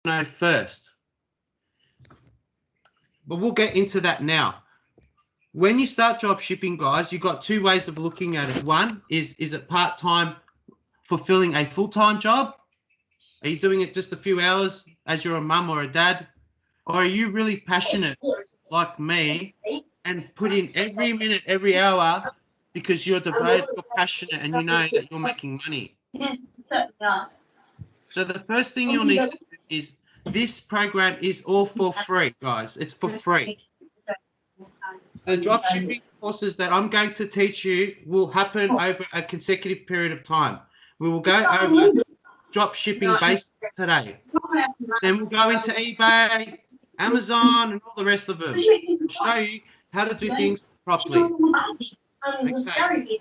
know first. But we'll get into that now. When you start drop shipping, guys, you've got two ways of looking at it. One is it part-time, fulfilling a full-time job? Are you doing it just a few hours as you're a mum or a dad? Or are you really passionate like me and put in every minute, every hour because you're devoted, you're passionate, and you know that you're making money? So the first thing you'll need to do is this program is all for free, guys. It's for free. The dropshipping courses that I'm going to teach you will happen over a consecutive period of time. We will go over dropshipping basics today. Then we'll go into eBay, Amazon, and all the rest of them. I'll show you how to do things properly. Okay.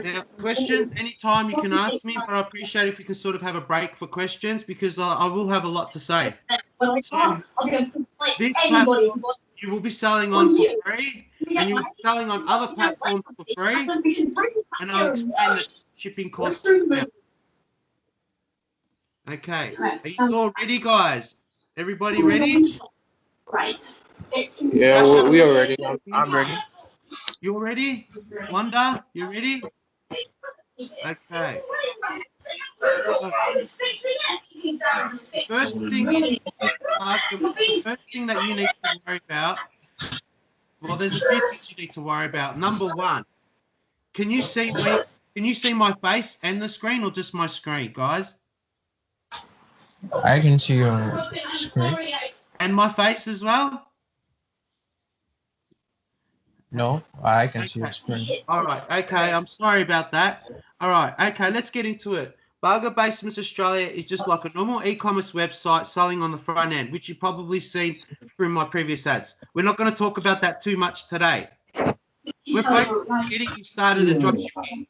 Now, questions, anytime you can ask me, but I appreciate if you can sort of have a break for questions because I will have a lot to say. So, this platform you will be selling on for free, and you'll be selling on other platforms for free, and I'll explain the shipping costs now. Okay, are you all ready, guys? Everybody ready? Yeah, we are ready. I'm ready. You ready? Wanda, you ready? Okay. First thing you need to the first thing that you need to worry about. Well, there's a few things you need to worry about. Number one, can you see me? Can you see my face and the screen, or just my screen, guys? I can see your screen. And my face as well? No, I can see your Okay. screen. All right. Okay. I'm sorry about that. All right. Okay. Let's get into it. Bargain Basements Australia is just like a normal e-commerce website selling on the front end, which you've probably seen through my previous ads. We're not going to talk about that too much today. We're focused on getting you started at dropshipping.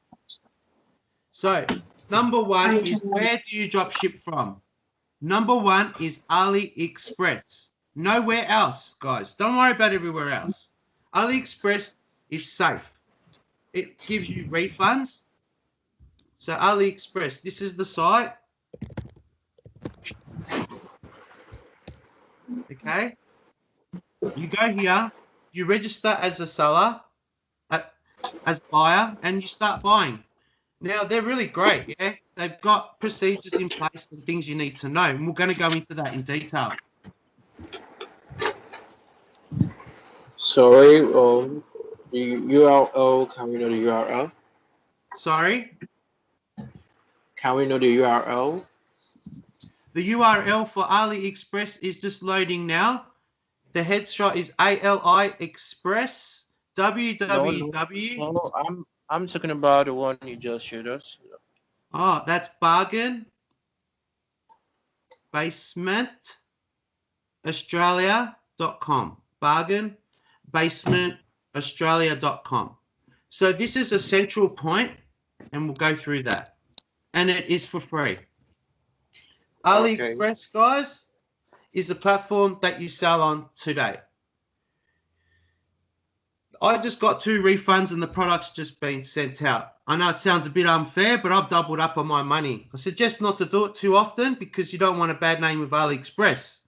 So, number one is, where do you dropship from? Number one is AliExpress. Nowhere else, guys. Don't worry about everywhere else. AliExpress is safe. It gives you refunds. So AliExpress, this is the site. Okay. You go here, you register as a seller, as a buyer, and you start buying. Now, they're really great, yeah? They've got procedures in place and things you need to know, and we're going to go into that in detail. Sorry, the URL, can we know the URL? Sorry? Can we know the URL? The URL for AliExpress is just loading now. The headshot is ALI Express www. No, I'm talking about the one you just showed us. Oh, that's Bargain Basement Australia.com. Bargain Basement Australia.com. So this is a central point, and we'll go through that. And it is for free. AliExpress, guys, is a platform that you sell on today. I just got 2 refunds and the product's just been sent out. I know it sounds a bit unfair, but I've doubled up on my money. I suggest not to do it too often because you don't want a bad name with AliExpress.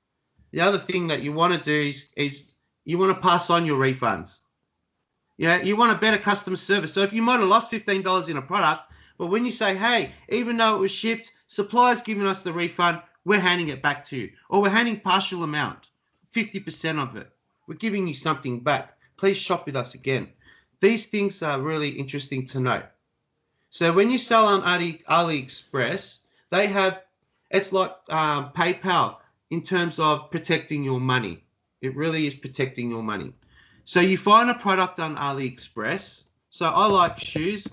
The other thing that you want to do is you want to pass on your refunds. Yeah, you want a better customer service. So if you might have lost $15 in a product, but when you say, hey, even though it was shipped, supplier's giving us the refund, we're handing it back to you. Or we're handing partial amount, 50% of it. We're giving you something back. Please shop with us again. These things are really interesting to know. So when you sell on AliExpress, they have, it's like PayPal in terms of protecting your money. It really is protecting your money. So you find a product on AliExpress. So I like shoes.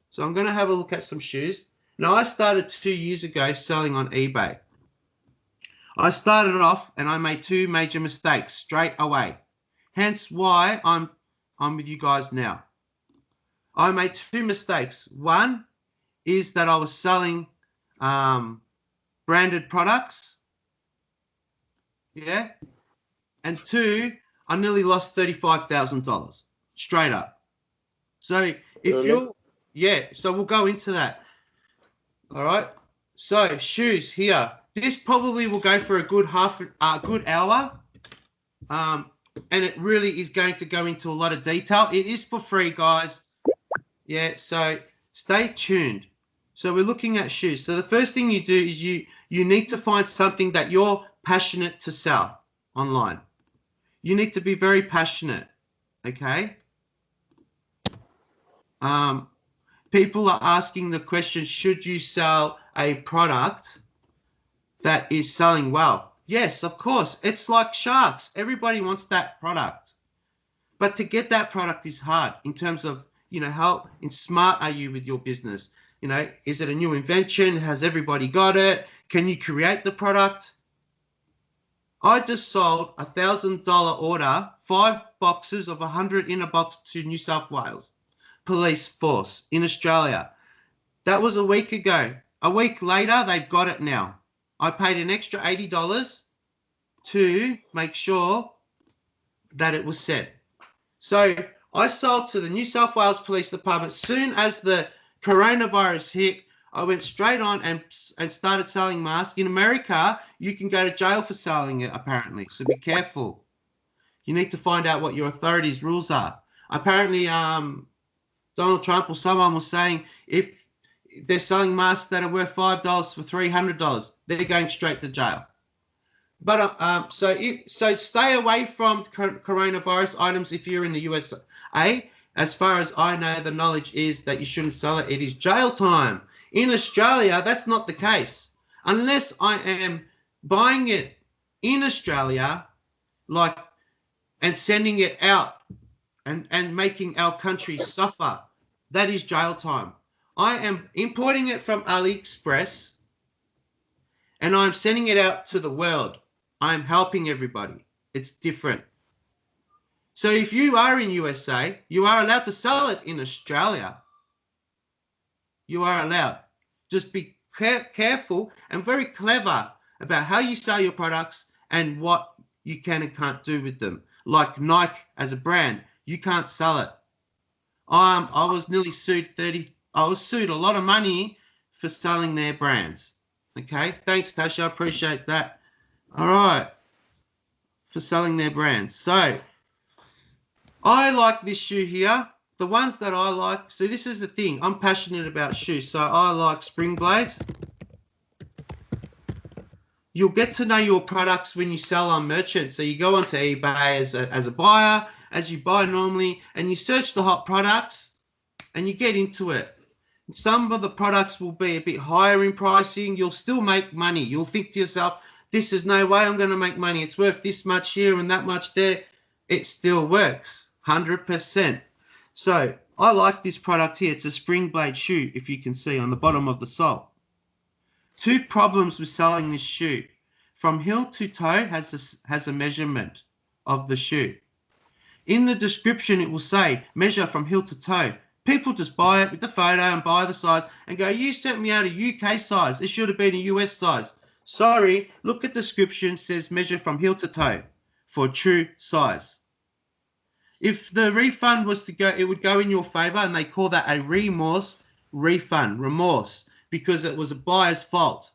So I'm going to have a look at some shoes. Now, I started 2 years ago selling on eBay. I started off and I made 2 major mistakes straight away. Hence why I'm with you guys now. I made 2 mistakes. One is that I was selling branded products. Yeah. And 2, I nearly lost $35,000 straight up. So if you're, yeah, so we'll go into that. All right. So shoes here. This probably will go for a good good hour. And it really is going to go into a lot of detail. It is for free, guys. Yeah, so stay tuned. So we're looking at shoes. So the first thing you do is you need to find something that you're passionate to sell online. You need to be very passionate, okay? People are asking the question, should you sell a product that is selling well? Yes, of course. It's like sharks. Everybody wants that product. But to get that product is hard in terms of, how smart are you with your business? Is it a new invention? Has everybody got it? Can you create the product? I just sold a $1,000 order, 5 boxes of 100 in a box to New South Wales Police Force in Australia. That was a week ago. A week later, they've got it now. I paid an extra $80 to make sure that it was sent. So I sold to the New South Wales Police Department. As soon as the coronavirus hit, I went straight on and started selling masks. In America, you can go to jail for selling it, apparently. So be careful. You need to find out what your authorities' rules are. Apparently, Donald Trump or someone was saying if they're selling masks that are worth $5 for $300, they're going straight to jail. But so stay away from coronavirus items if you're in the USA. As far as I know, the knowledge is that you shouldn't sell it. It is jail time. In Australia, that's not the case. Unless I am buying it in Australia, and sending it out and making our country suffer, that is jail time. I am importing it from AliExpress and I'm sending it out to the world. I'm helping everybody. It's different. So if you are in USA, you are allowed to sell it in Australia. You are allowed. Just be careful and very clever about how you sell your products and what you can and can't do with them. Like Nike as a brand, you can't sell it. I was nearly sued I was sued a lot of money for selling their brands. Okay, thanks Tasha, I appreciate that. All right, for selling their brands. So I like this shoe here. The ones that I like, so this is the thing, I'm passionate about shoes. So I like Spring Blades. You'll get to know your products when you sell on Merchant. So you go onto eBay as a buyer, as you buy normally, and you search the hot products and you get into it. Some of the products will be a bit higher in pricing. You'll still make money. You'll think to yourself, this is no way I'm going to make money. It's worth this much here and that much there. It still works, 100%. So I like this product here. It's a Spring Blade shoe, if you can see on the bottom of the sole. 2 problems with selling this shoe. From heel to toe has a measurement of the shoe. In the description, it will say measure from heel to toe. People just buy it with the photo and buy the size and go, you sent me out a UK size. It should have been a US size. Sorry, look at the description, says measure from heel to toe for true size. If the refund was to go, it would go in your favor, and they call that a remorse because it was a buyer's fault.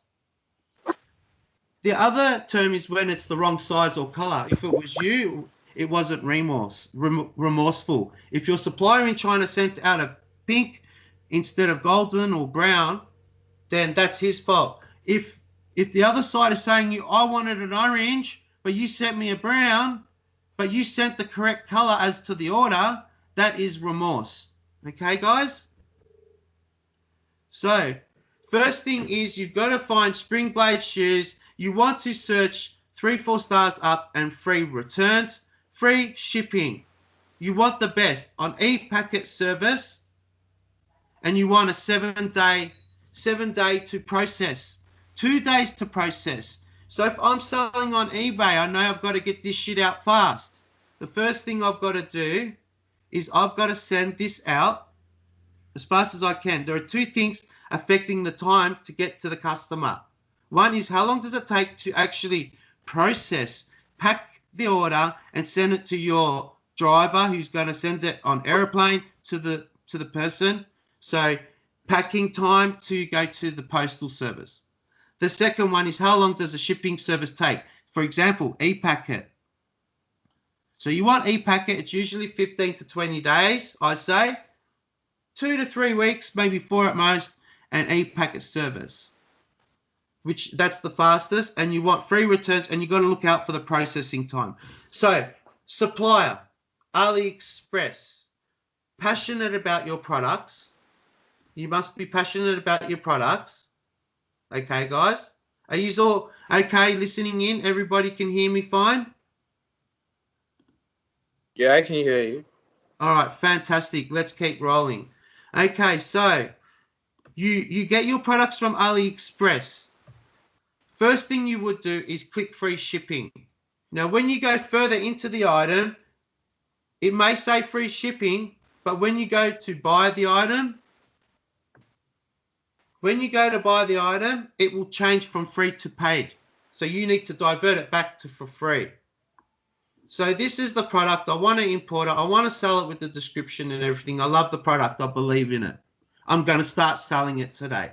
The other term is when it's the wrong size or color. If it was you, it wasn't remorseful. If your supplier in China sent out a pink instead of golden or brown, then that's his fault. If the other side is saying I wanted an orange, but you sent me a brown, but you sent the correct color as to the order, that is remorse. Okay, guys? So, first thing is you've got to find Spring Blade shoes. You want to search 3-4 stars up and free returns. Free shipping. You want the best on e-packet service, and you want a 7 day to process, 2 days to process. So if I'm selling on eBay, I know I've got to get this shit out fast. The first thing I've got to do is I've got to send this out as fast as I can. There are 2 things affecting the time to get to the customer. One is how long does it take to actually process, pack the order and send it to your driver who's going to send it on airplane to the person. So packing time to go to the postal service. The second one is how long does a shipping service take? For example, ePacket. So you want ePacket, it's usually 15 to 20 days, I say. 2 to 3 weeks, maybe 4 at most, and ePacket service, which that's the fastest, and you want free returns, and you got to look out for the processing time. So supplier, AliExpress, passionate about your products. You must be passionate about your products. Okay, guys? Are you all okay listening in? Everybody can hear me fine? Yeah, I can hear you. All right, fantastic. Let's keep rolling. Okay, so you get your products from AliExpress. First thing you would do is click free shipping. Now, when you go further into the item, it may say free shipping, but when you go to buy the item, it will change from free to paid. So you need to divert it back to for free. So this is the product. I want to import it. I want to sell it with the description and everything. I love the product. I believe in it. I'm going to start selling it today.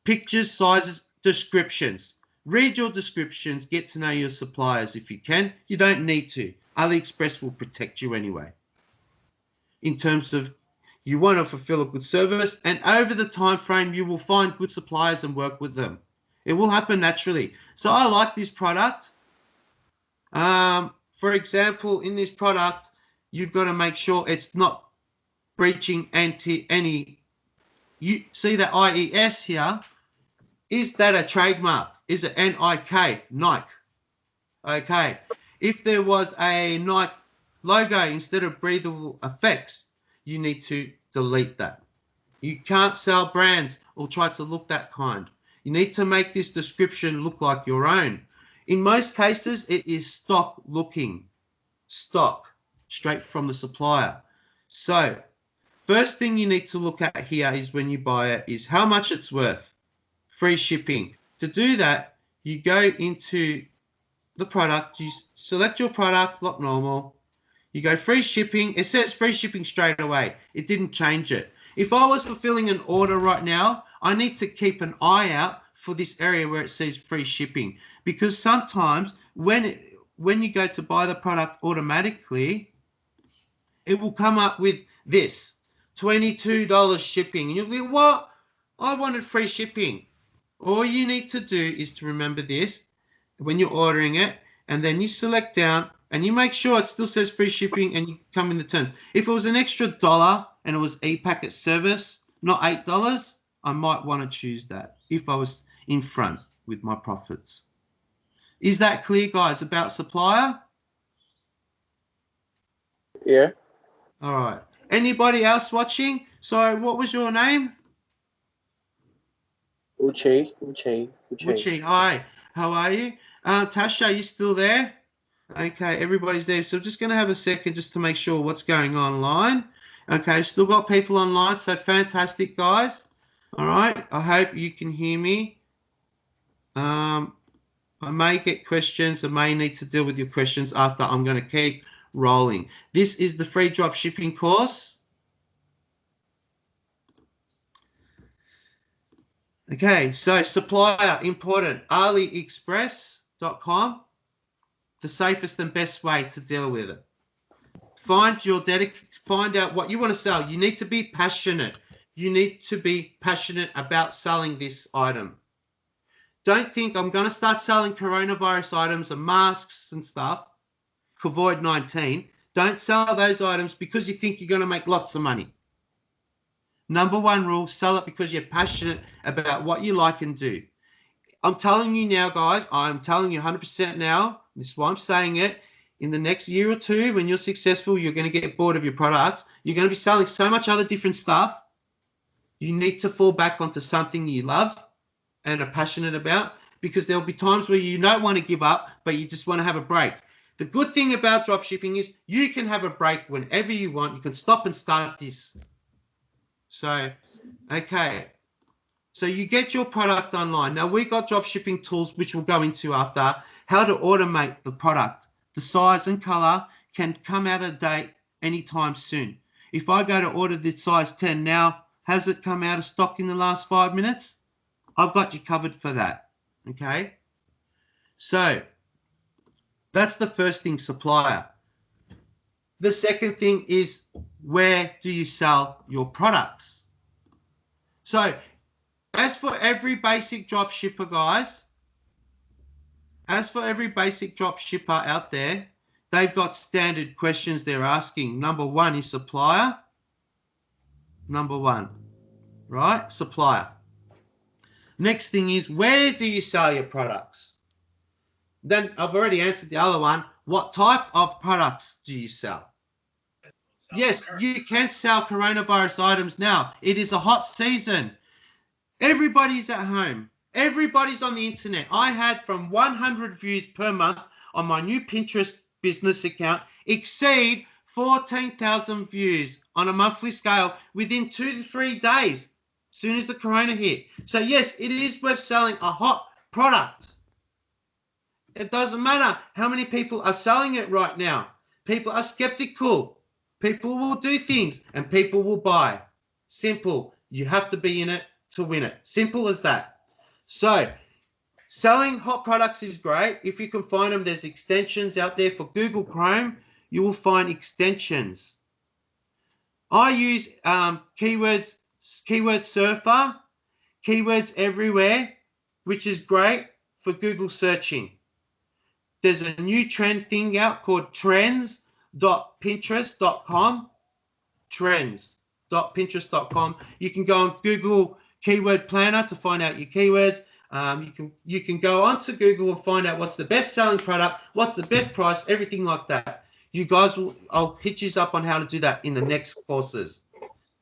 Pictures, sizes, descriptions. Read your descriptions. Get to know your suppliers if you can. You don't need to. AliExpress will protect you anyway. In terms of you want to fulfill a good service, and over the time frame, you will find good suppliers and work with them. It will happen naturally. So I like this product. For example, in this product, you've got to make sure it's not breaching any. You see the IES here? Is that a trademark? Is it NIK? Nike. Okay. If there was a Nike logo instead of breathable effects, you need to delete that. You can't sell brands or try to look that kind. You need to make this description look like your own. In most cases, it is stock looking. Stock, straight from the supplier. So, first thing you need to look at here is when you buy it is how much it's worth. Free shipping. To do that, you go into the product, you select your product, like normal. You go free shipping. It says free shipping straight away. It didn't change it. If I was fulfilling an order right now, I need to keep an eye out for this area where it says free shipping, because sometimes when you go to buy the product automatically, it will come up with this $22 shipping. And you'll be, what? I wanted free shipping. All you need to do is to remember this when you're ordering it, and then you select down and you make sure it still says free shipping and you come in the term. If it was an extra $1 and it was ePacket service, not $8, I might want to choose that if I was in front with my profits. Is that clear, guys, about supplier? Yeah. All right. Anybody else watching? Sorry, what was your name? Uche. Uchi. Hi. How are you? Tasha, are you still there? Okay, everybody's there. So I'm just going to have a second just to make sure what's going on online. Okay, still got people online, so fantastic, guys. All right, I hope you can hear me. I may get questions. I may need to deal with your questions after. I'm going to keep rolling. This is the free drop shipping course. Okay, so supplier, important, AliExpress.com, the safest and best way to deal with it. Find out what you want to sell. You need to be passionate. You need to be passionate about selling this item. Don't think I'm going to start selling coronavirus items and masks and stuff, COVID-19. Don't sell those items because you think you're going to make lots of money. Number one rule, sell it because you're passionate about what you like and do. I'm telling you now, guys, I'm telling you 100% now, this is why I'm saying it, in the next year or two, when you're successful, you're going to get bored of your products. You're going to be selling so much other different stuff. You need to fall back onto something you love and are passionate about, because there'll be times where you don't want to give up, but you just want to have a break. The good thing about drop shipping is you can have a break whenever you want. You can stop and start this. So, okay. So you get your product online. Now we got drop shipping tools, which we'll go into after, how to automate the product. The size and color can come out of date anytime soon. If I go to order this size 10 now, has it come out of stock in the last 5 minutes? I've got you covered for that. Okay. So that's the first thing, supplier. The second thing is, where do you sell your products? So as for every basic drop shipper, guys, as for every basic drop shipper out there, they've got standard questions they're asking. Number one is supplier. Number one, right? Supplier. Next thing is, where do you sell your products? Then I've already answered the other one. What type of products do you sell? Yes, you can sell coronavirus items now. It is a hot season. Everybody's at home. Everybody's on the internet. I had from 100 views per month on my new Pinterest business account exceed 14,000 views on a monthly scale within 2 to 3 days, as soon as the corona hit. So yes, it is worth selling a hot product. It doesn't matter how many people are selling it right now. People are skeptical. People will do things and people will buy. Simple. You have to be in it to win it. Simple as that. So selling hot products is great. If you can find them, there's extensions out there for Google Chrome. You will find extensions. I use Keyword Surfer, Keywords Everywhere, which is great for Google searching. There's a new trend thing out called trends.pinterest.com. Trends.pinterest.com. You can go on Google Keyword Planner to find out your keywords. You can go onto Google and find out what's the best selling product, what's the best price, everything like that. You guys will, I'll hit you up on how to do that in the next courses.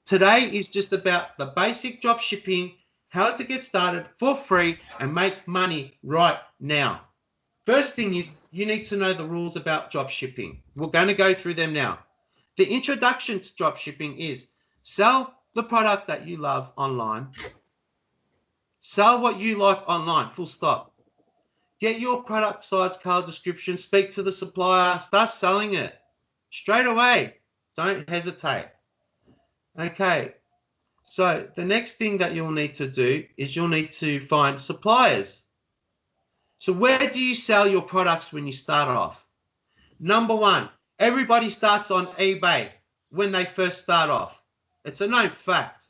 Today is just about the basic drop shipping, how to get started for free and make money right now. First thing is, you need to know the rules about drop shipping. We're going to go through them now. The introduction to drop shipping is sell the product that you love online. Sell what you like online, full stop. Get your product size, color description, speak to the supplier, start selling it straight away. Don't hesitate. Okay, so the next thing that you'll need to do is you'll need to find suppliers. So where do you sell your products when you start off? Number one, everybody starts on eBay when they first start off. It's a known fact.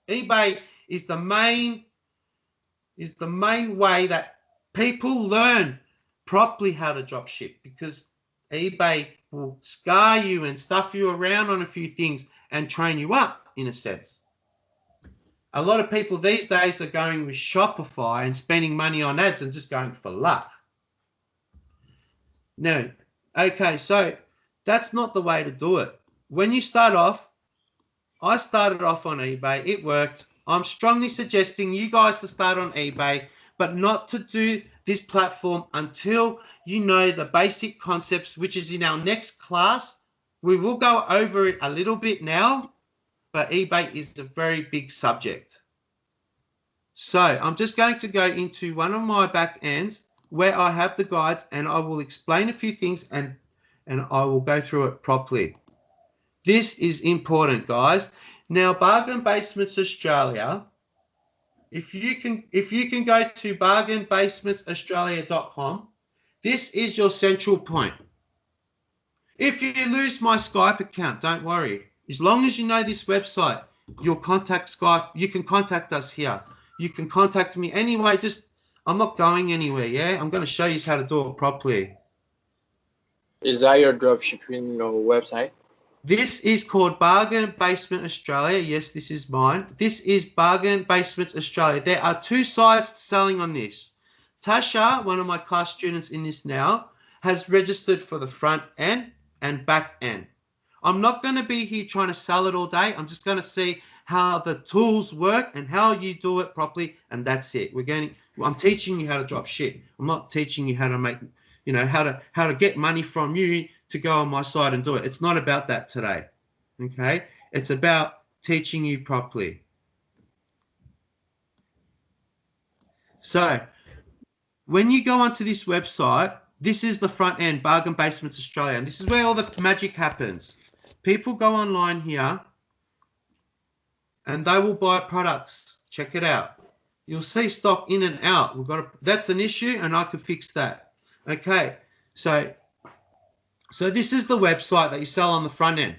eBay is the main way that people learn properly how to drop ship, because eBay will scar you and stuff you around on a few things and train you up in a sense. A lot of people these days are going with Shopify and spending money on ads and just going for luck. No. Okay, so that's not the way to do it. When you start off, I started off on eBay. It worked. I'm strongly suggesting you guys to start on eBay, but not to do this platform until you know the basic concepts, which is in our next class. We will go over it a little bit now, but eBay is a very big subject. So I'm just going to go into one of my back ends where I have the guides, and I will explain a few things and I will go through it properly. This is important, guys. Now, Bargain Basements Australia, if you can go to bargainbasementsaustralia.com, this is your central point. If you lose my Skype account, don't worry. As long as you know this website, you'll contact Skype. You can contact us here. You can contact me anyway. I'm not going anywhere, yeah? I'm going to show you how to do it properly. Is that your dropshipping website? This is called Bargain Basement Australia. Yes, this is mine. This is Bargain Basement Australia. There are two sides selling on this. Tasha, one of my class students in this now, has registered for the front end and back end. I'm not going to be here trying to sell it all day. I'm just going to see how the tools work and how you do it properly, and that's it. I'm teaching you how to drop shit. I'm not teaching you how to make, how to get money from you to go on my side and do it. It's not about that today. Okay? It's about teaching you properly. So, when you go onto this website, this is the front end, Bargain Basements Australia, and this is where all the magic happens. People go online here and they will buy products. Check it out. You'll see stock in and out. That's an issue, and I could fix that. Okay, so this is the website that you sell on the front end.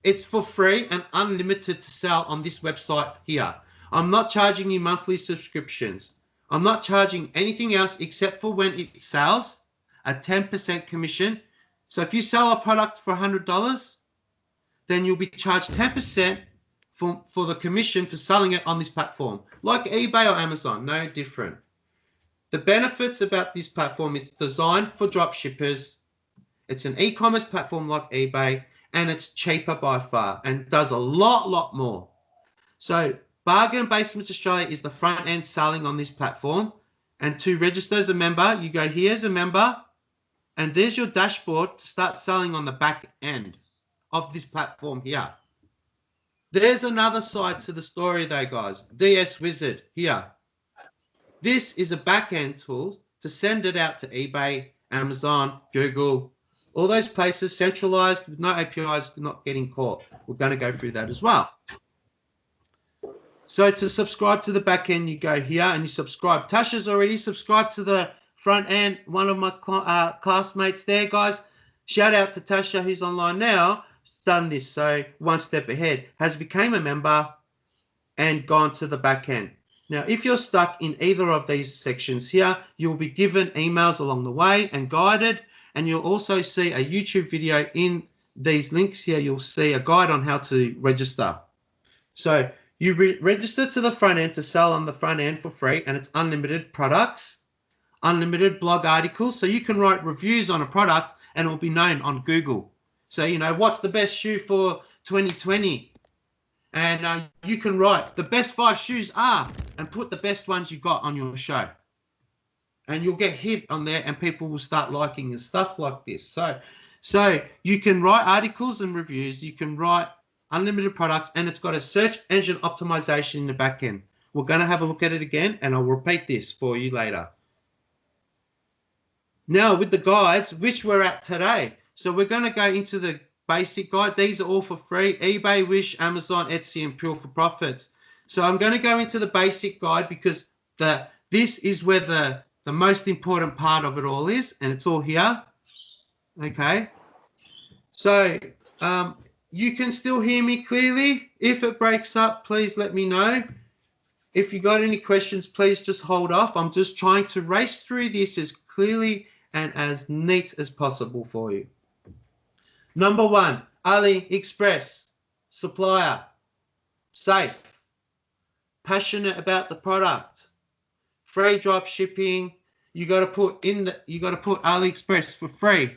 It's for free and unlimited to sell on this website here. I'm not charging you monthly subscriptions. I'm not charging anything else except for when it sells, a 10% commission. So if you sell a product for $100, then you'll be charged 10% for the commission for selling it on this platform. Like eBay or Amazon, no different. The benefits about this platform is designed for drop shippers. It's an e-commerce platform like eBay, and it's cheaper by far and does a lot more. So Bargain Basements Australia is the front end selling on this platform. And to register as a member, you go here as a member, and there's your dashboard to start selling on the back end of this platform here. There's another side to the story though, guys. DS Wizard here. This is a back-end tool to send it out to eBay, Amazon, Google, all those places, centralized, with no APIs, not getting caught. We're going to go through that as well. So to subscribe to the back end, you go here and you subscribe. Tasha's already subscribed to the front end. One of my classmates there, guys. Shout out to Tasha, who's online now, done this. So one step ahead, has become a member and gone to the back end. Now, if you're stuck in either of these sections here, you'll be given emails along the way and guided. And you'll also see a YouTube video in these links here. You'll see a guide on how to register. So you register to the front end to sell on the front end for free, and it's unlimited products, unlimited blog articles. So you can write reviews on a product and it will be known on Google. So, you know, what's the best shoe for 2020? And you can write the best 5 shoes are, and put the best ones you got on your show. And you'll get hit on there and people will start liking and stuff like this. So you can write articles and reviews. You can write unlimited products, and it's got a search engine optimization in the back end. We're going to have a look at it again, and I'll repeat this for you later. Now with the guides, which we're at today. So we're going to go into the basic guide. These are all for free. eBay, Wish, Amazon, Etsy, and Pure for Profits. So I'm going to go into the basic guide because this is where the most important part of it all is, and it's all here. Okay. So you can still hear me clearly. If it breaks up, please let me know. If you got any questions, please just hold off. I'm just trying to race through this as clearly and as neat as possible for you. Number 1, AliExpress, supplier, safe, passionate about the product, free drop shipping. You got to put AliExpress for free.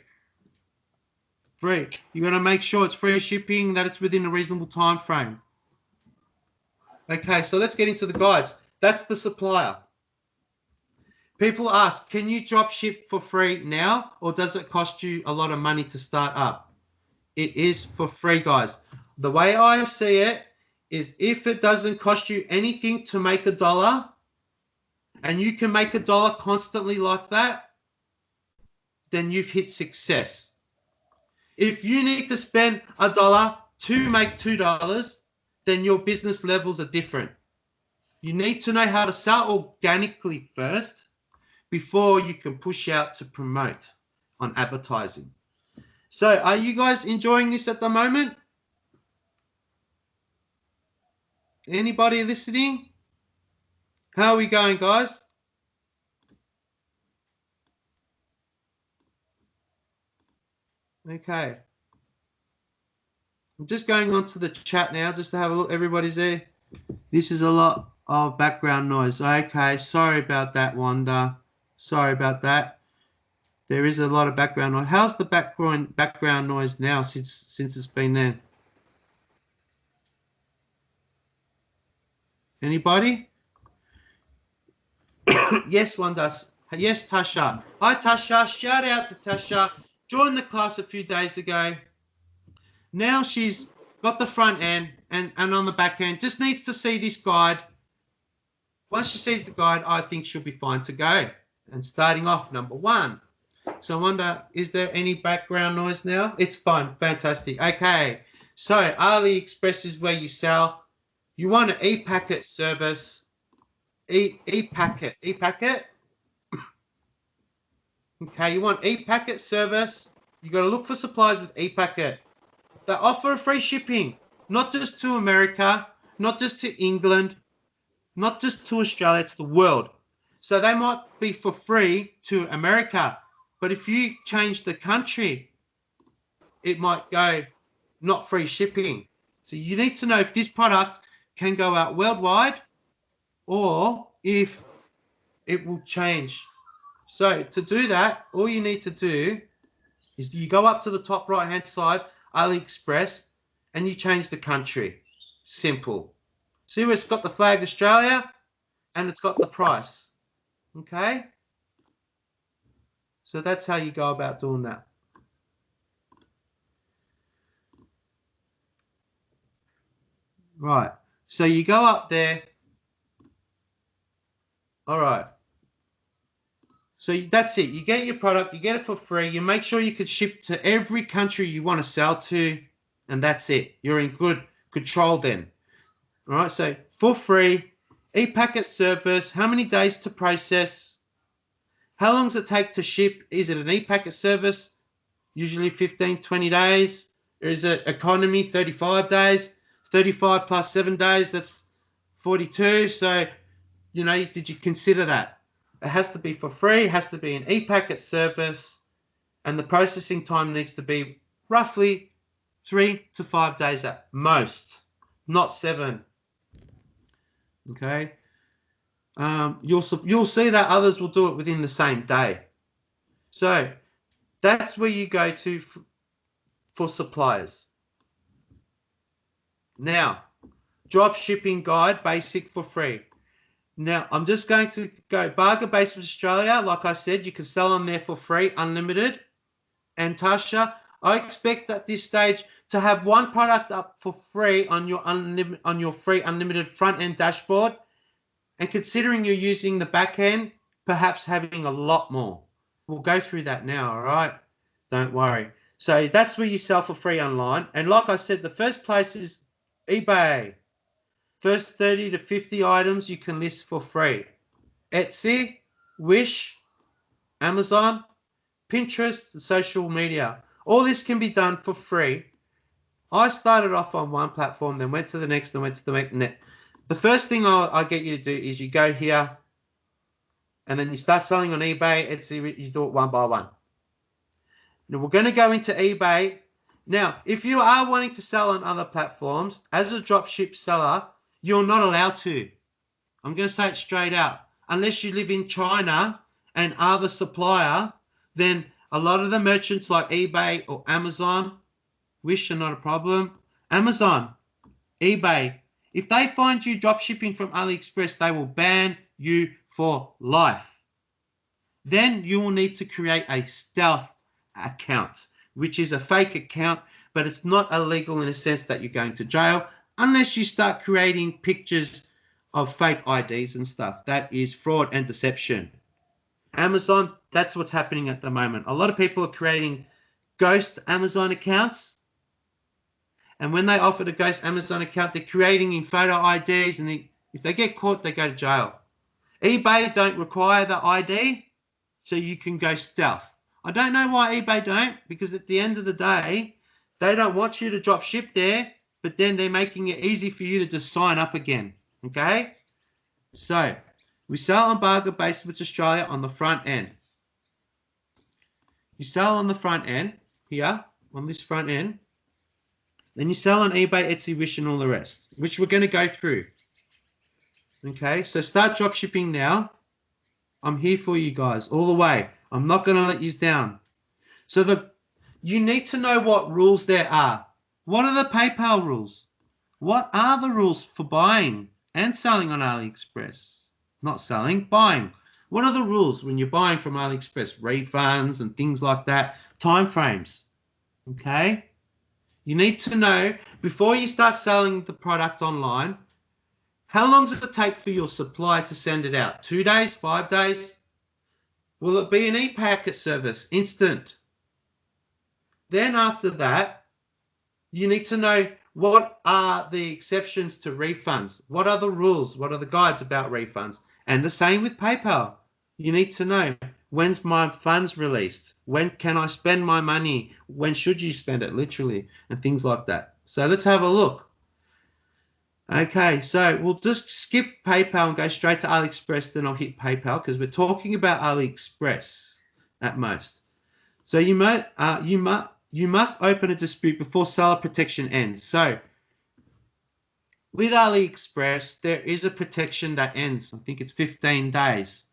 Free. You got to make sure it's free shipping, that it's within a reasonable time frame. Okay, so let's get into the guides. That's the supplier. People ask, can you drop ship for free now, or does it cost you a lot of money to start up? It is for free, guys. The way I see it is, if it doesn't cost you anything to make $1, and you can make $1 constantly like that, then you've hit success. If you need to spend $1 to make $2, then your business levels are different. You need to know how to sell organically first before you can push out to promote on advertising. So are you guys enjoying this at the moment? Anybody listening? How are we going, guys? Okay. I'm just going on to the chat now just to have a look. Everybody's there. This is a lot of background noise. Okay, sorry about that, Wanda. Sorry about that. There is a lot of background noise. How's the background noise now since it's been there? Anybody? Yes, Wanda. Yes, Tasha. Hi, Tasha. Shout out to Tasha. Joined the class a few days ago. Now she's got the front end and on the back end. Just needs to see this guide. Once she sees the guide, I think she'll be fine to go. And starting off, number 1. So I wonder, is there any background noise now? It's fine. Fantastic. Okay. So AliExpress is where you sell. You want an e-packet service. e-packet. E-packet. Okay, you want e-packet service. You got to look for suppliers with e-packet. They offer free shipping, not just to America, not just to England, not just to Australia, to the world. So they might be for free to America, but if you change the country, it might go not free shipping. So you need to know if this product can go out worldwide or if it will change. So to do that, all you need to do is you go up to the top right hand side, AliExpress, and you change the country. Simple. See where it's got the flag Australia and it's got the price. Okay? So that's how you go about doing that. Right. So you go up there. All right. So that's it. You get your product, you get it for free. You make sure you can ship to every country you want to sell to, and that's it. You're in good control then. All right. So for free, e-packet service, how many days to process? How long does it take to ship? Is it an e-packet service? Usually 15, 20 days. Or is it economy, 35 days? 35 plus 7 days, that's 42. So, you know, did you consider that? It has to be for free. It has to be an e-packet service. And the processing time needs to be roughly 3 to 5 days at most, not 7. Okay. You'll see that others will do it within the same day. So that's where you go to for suppliers. Now, drop shipping guide, basic for free. Now, I'm just going to go Bargain Basement Australia. Like I said, you can sell on there for free, unlimited. And Tasha, I expect at this stage to have one product up for free on your free unlimited front end dashboard. And considering you're using the back end, perhaps having a lot more. We'll go through that now, all right? Don't worry. So that's where you sell for free online. And like I said, the first place is eBay. First 30 to 50 items you can list for free. Etsy, Wish, Amazon, Pinterest, social media. All this can be done for free. I started off on one platform, then went to the next, then went to the next. The first thing I'll get you to do is you go here, and then you start selling on eBay, Etsy, you do it one by one. Now, we're going to go into eBay. Now, if you are wanting to sell on other platforms, as a dropship seller, you're not allowed to. I'm going to say it straight out. Unless you live in China and are the supplier, then a lot of the merchants like eBay or Amazon, Wish are not a problem. Amazon, eBay, if they find you dropshipping from AliExpress, they will ban you for life. Then you will need to create a stealth account, which is a fake account, but it's not illegal in a sense that you're going to jail unless you start creating pictures of fake IDs and stuff. That is fraud and deception. Amazon, that's what's happening at the moment. A lot of people are creating ghost Amazon accounts. And when they offer the ghost Amazon account, they're creating in photo IDs, and if they get caught, they go to jail. eBay don't require the ID, so you can go stealth. I don't know why eBay don't, because at the end of the day, they don't want you to drop ship there, but then they're making it easy for you to just sign up again. Okay? So, we sell on Bargain Basement Australia on the front end. You sell on the front end, here, on this front end. Then you sell on eBay, Etsy, Wish, and all the rest, which we're going to go through. Okay, so start drop shipping now. I'm here for you guys all the way. I'm not going to let you down. So you need to know what rules there are. What are the PayPal rules? What are the rules for buying and selling on AliExpress? Not selling, buying. What are the rules when you're buying from AliExpress? Refunds and things like that. Time frames. Okay? You need to know, before you start selling the product online, how long does it take for your supplier to send it out? 2 days, 5 days? Will it be an e-packet service? Instant. Then after that, you need to know what are the exceptions to refunds. What are the rules? What are the guides about refunds? And the same with PayPal. You need to know, when's my funds released? When can I spend my money? When should you spend it, literally, and things like that. So let's have a look. Okay, so we'll just skip PayPal and go straight to AliExpress, then I'll hit PayPal because we're talking about AliExpress at most. So you must open a dispute before seller protection ends. So with AliExpress, there is a protection that ends. I think it's 15 days.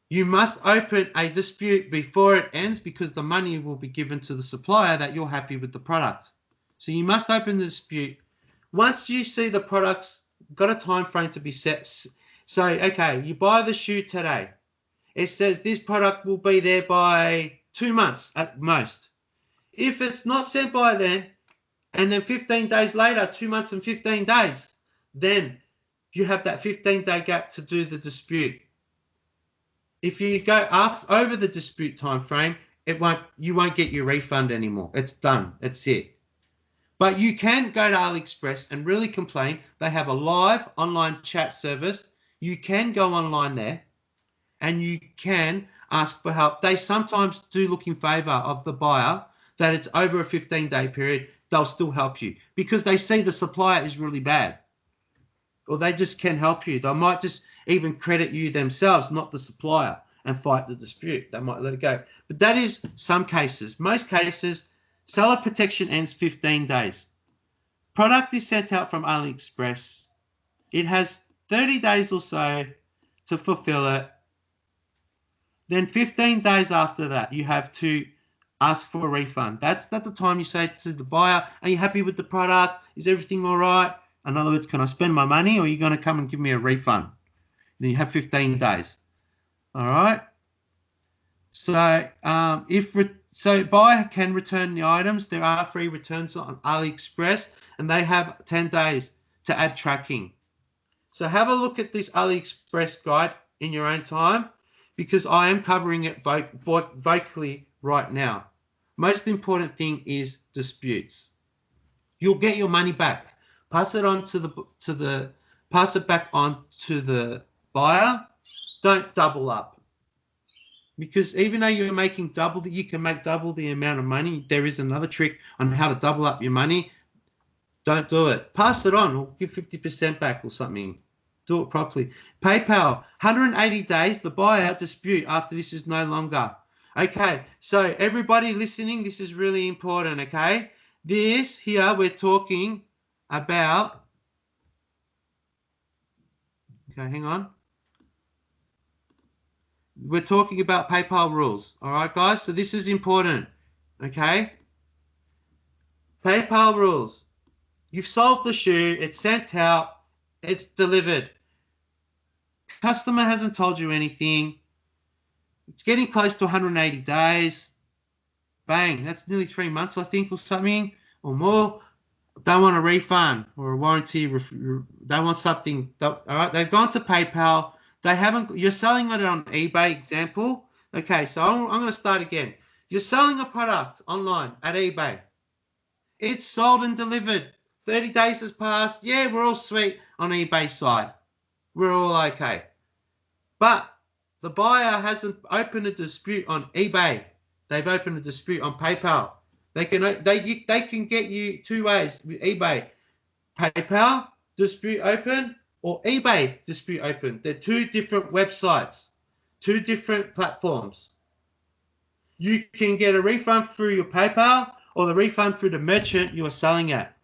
You must open a dispute before it ends because the money will be given to the supplier that you're happy with the product. So you must open the dispute. Once you see the product's got a time frame to be set. So, okay, you buy the shoe today. It says this product will be there by 2 months at most. If it's not sent by then, and then 15 days later, 2 months and 15 days, then you have that 15-day gap to do the dispute. If you go over the dispute time frame, you won't get your refund anymore. It's done. It's it. But you can go to AliExpress and really complain. They have a live online chat service. You can go online there and you can ask for help. They sometimes do look in favor of the buyer that it's over a 15-day period. They'll still help you because they see the supplier is really bad, or they just can help you. They might just even credit you themselves, not the supplier, and fight the dispute. They might let it go. But that is some cases. Most cases, seller protection ends 15 days. Product is sent out from AliExpress. It has 30 days or so to fulfill it. Then 15 days after that, you have to ask for a refund. That's at the time you say to the buyer, are you happy with the product? Is everything all right? In other words, can I spend my money, or are you going to come and give me a refund? And you have 15 days. All right. So buyer can return the items. There are free returns on AliExpress, and they have 10 days to add tracking. So have a look at this AliExpress guide in your own time, because I am covering it vocally right now. Most important thing is disputes. You'll get your money back. Pass it on pass it back on to the buyer. Don't double up. Because even though you're making double, you can make double the amount of money. There is another trick on how to double up your money. Don't do it. Pass it on, or give 50% back or something. Do it properly. PayPal, 180 days, the buyer dispute after this is no longer. Okay, so everybody listening, this is really important, okay? This here, we're talking about, okay, hang on. We're talking about PayPal rules, all right, guys? So this is important, okay? PayPal rules. You've sold the shoe, it's sent out, it's delivered. Customer hasn't told you anything. It's getting close to 180 days. Bang, that's nearly 3 months, I think, or something, or more. They want a refund or a warranty. They want something. All right, they've gone to PayPal. They haven't. You're selling it on eBay, example. Okay, so I'm going to start again. You're selling a product online at eBay. It's sold and delivered. 30 days has passed. Yeah, we're all sweet on eBay side. We're all okay. But the buyer hasn't opened a dispute on eBay. They've opened a dispute on PayPal. They can get you 2 ways with eBay. PayPal, dispute open, or eBay, dispute open. They're 2 different websites, 2 different platforms. You can get a refund through your PayPal or the refund through the merchant you are selling at.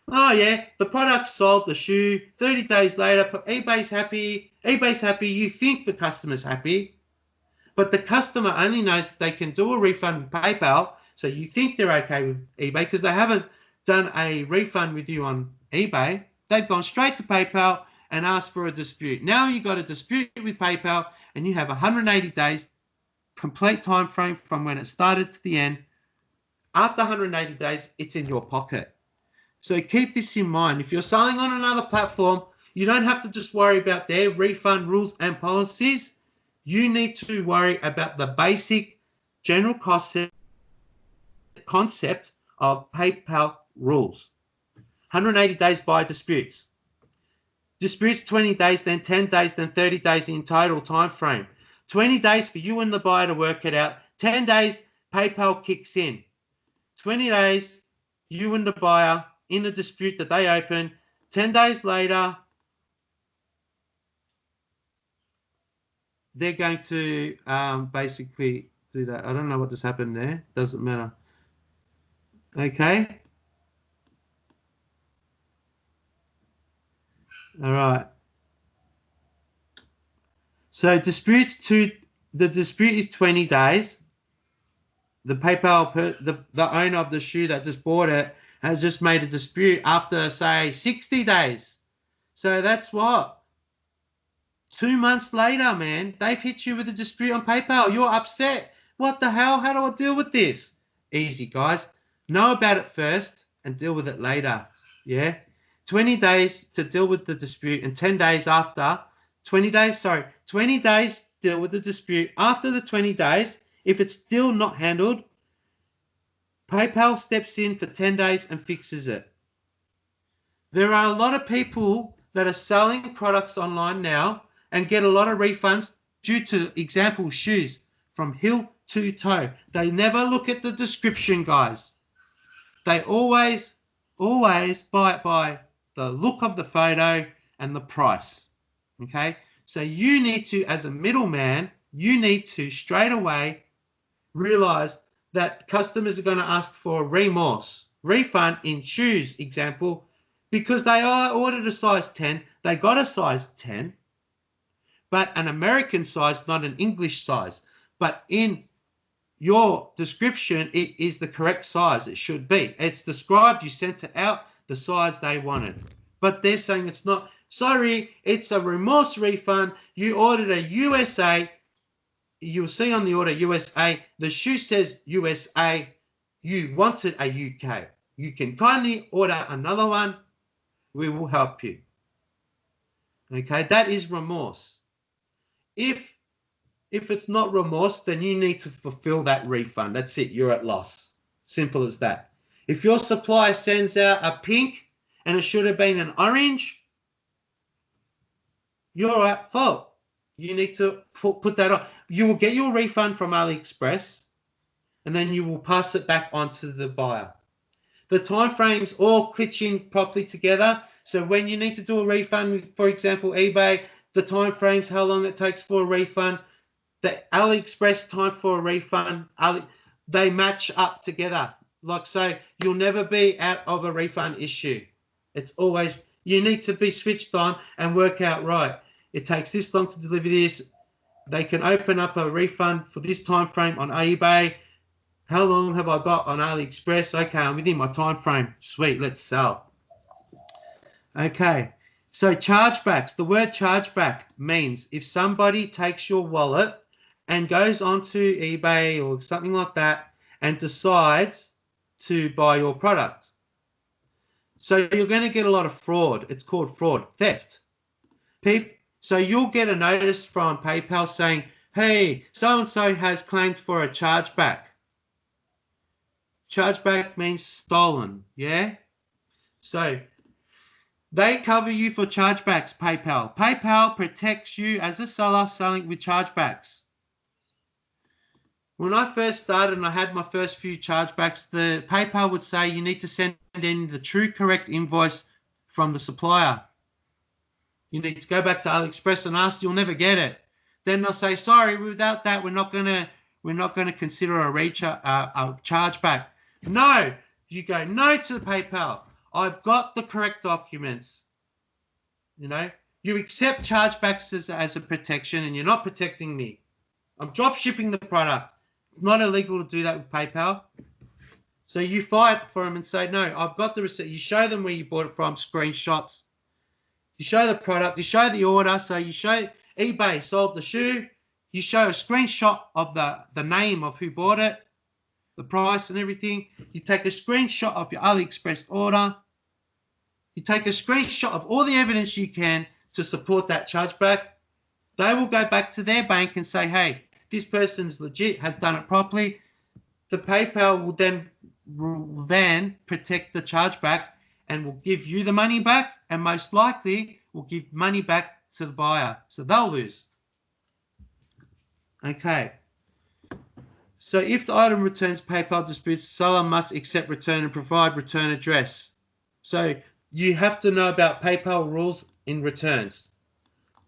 Oh yeah, the product's sold, the shoe, 30 days later, eBay's happy, you think the customer's happy, but the customer only knows they can do a refund with PayPal, so you think they're okay with eBay because they haven't done a refund with you on eBay. They've gone straight to PayPal and asked for a dispute. Now you've got a dispute with PayPal and you have 180 days, complete time frame from when it started to the end. After 180 days, it's in your pocket. So keep this in mind. If you're selling on another platform, you don't have to just worry about their refund rules and policies. You need to worry about the basic general concept of PayPal rules. 180 days buyer disputes. Disputes 20 days, then 10 days, then 30 days in total time frame. 20 days for you and the buyer to work it out. 10 days, PayPal kicks in. 20 days, you and the buyer in the dispute that they open. 10 days later, they're going to basically do that. I don't know what just happened there. Doesn't matter. Okay. All right. So the dispute is 20 days. The PayPal, the owner of the shoe that just bought it has just made a dispute after, say, 60 days. So that's what? 2 months later, man, they've hit you with a dispute on PayPal. You're upset. What the hell? How do I deal with this? Easy, guys. Know about it first and deal with it later. Yeah? 20 days to deal with the dispute, and 10 days after, 20 days deal with the dispute. After the 20 days, if it's still not handled, PayPal steps in for 10 days and fixes it. There are a lot of people that are selling products online now and get a lot of refunds due to, example, shoes from heel to toe. They never look at the description, guys. They always buy it by the look of the photo and the price. Okay? So you need to, as a middleman, you need to straight away realize that customers are going to ask for a refund in shoes, example, because they are ordered a size 10. They got a size 10, but an American size, not an English size. But in your description, it is the correct size. It should be. It's described. You sent it out the size they wanted. But they're saying it's not. Sorry, it's a remorse refund. You ordered a USA. You'll see on the order USA. The shoe says USA. You wanted a UK. You can kindly order another one. We will help you. Okay, that is remorse. If it's not remorse, then you need to fulfill that refund. That's it. You're at loss. Simple as that. If your supplier sends out a pink and it should have been an orange, you're at fault. You need to put that on. You will get your refund from AliExpress, and then you will pass it back on to the buyer. The time frames all clitching properly together. So when you need to do a refund with, for example, eBay, the time frames, how long it takes for a refund, the AliExpress time for a refund, they match up together. Like, so you'll never be out of a refund issue. It's always, you need to be switched on and work out, right, it takes this long to deliver this. They can open up a refund for this time frame on eBay. How long have I got on AliExpress? Okay, I'm within my time frame. Sweet, let's sell. Okay, so chargebacks. The word chargeback means if somebody takes your wallet and goes onto eBay or something like that and decides to buy your product. So you're going to get a lot of fraud. It's called fraud, theft. So you'll get a notice from PayPal saying, hey, so-and-so has claimed for a chargeback. Chargeback means stolen, yeah? So they cover you for chargebacks, PayPal. PayPal protects you as a seller selling with chargebacks. When I first started and I had my first few chargebacks, the PayPal would say you need to send in the true correct invoice from the supplier. You need to go back to AliExpress and ask, you'll never get it. Then they'll say, sorry, without that, we're not gonna consider a chargeback. No, you go no to PayPal. I've got the correct documents. You know, you accept chargebacks as a protection, and you're not protecting me. I'm drop shipping the product. It's not illegal to do that with PayPal. So you fight for them and say, no, I've got the receipt. You show them where you bought it from, screenshots. You show the product, you show the order. So you show eBay sold the shoe. You show a screenshot of the name of who bought it, the price and everything. You take a screenshot of your AliExpress order. You take a screenshot of all the evidence you can to support that chargeback. They will go back to their bank and say, hey, this person's legit, has done it properly. The PayPal will then protect the chargeback and will give you the money back, and most likely will give money back to the buyer. So they'll lose. Okay. So if the item returns PayPal disputes, the seller must accept return and provide return address. So you have to know about PayPal rules in returns.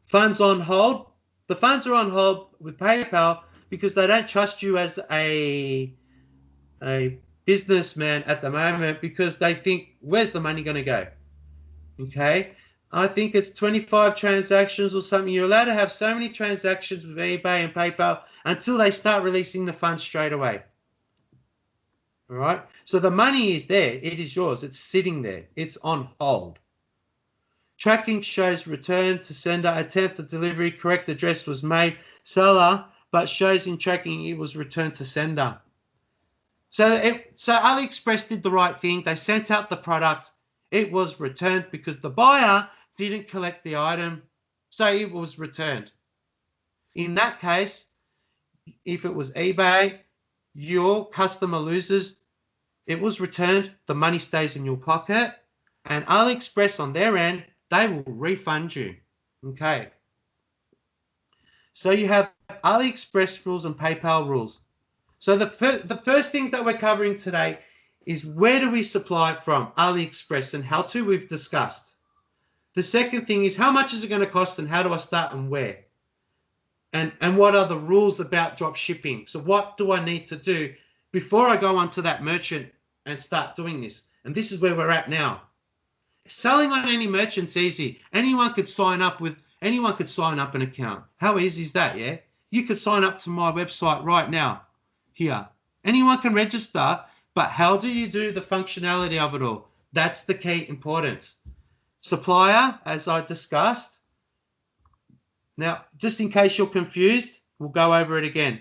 Funds on hold. The funds are on hold with PayPal because they don't trust you as a businessman at the moment because they think, where's the money going to go? Okay. I think it's 25 transactions or something. You're allowed to have so many transactions with eBay and PayPal until they start releasing the funds straight away. All right. So the money is there. It is yours. It's sitting there. It's on hold. Tracking shows return to sender, attempt at delivery, correct address was made, seller, but shows in tracking it was returned to sender. So AliExpress did the right thing. They sent out the product. It was returned because the buyer didn't collect the item, so it was returned. In that case, if it was eBay, your customer loses. It was returned. The money stays in your pocket, and AliExpress on their end, they will refund you. Okay. So you have AliExpress rules and PayPal rules. So the first things that we're covering today is where do we supply it from? AliExpress and how to, we've discussed. The second thing is how much is it going to cost and how do I start and where? And what are the rules about drop shipping? So what do I need to do before I go onto that merchant and start doing this? And this is where we're at now. Selling on any merchant's easy. Anyone could sign up an account. How easy is that, yeah? You could sign up to my website right now. Here. Anyone can register, but how do you do the functionality of it all? That's the key importance. Supplier, as I discussed. Now, just in case you're confused, we'll go over it again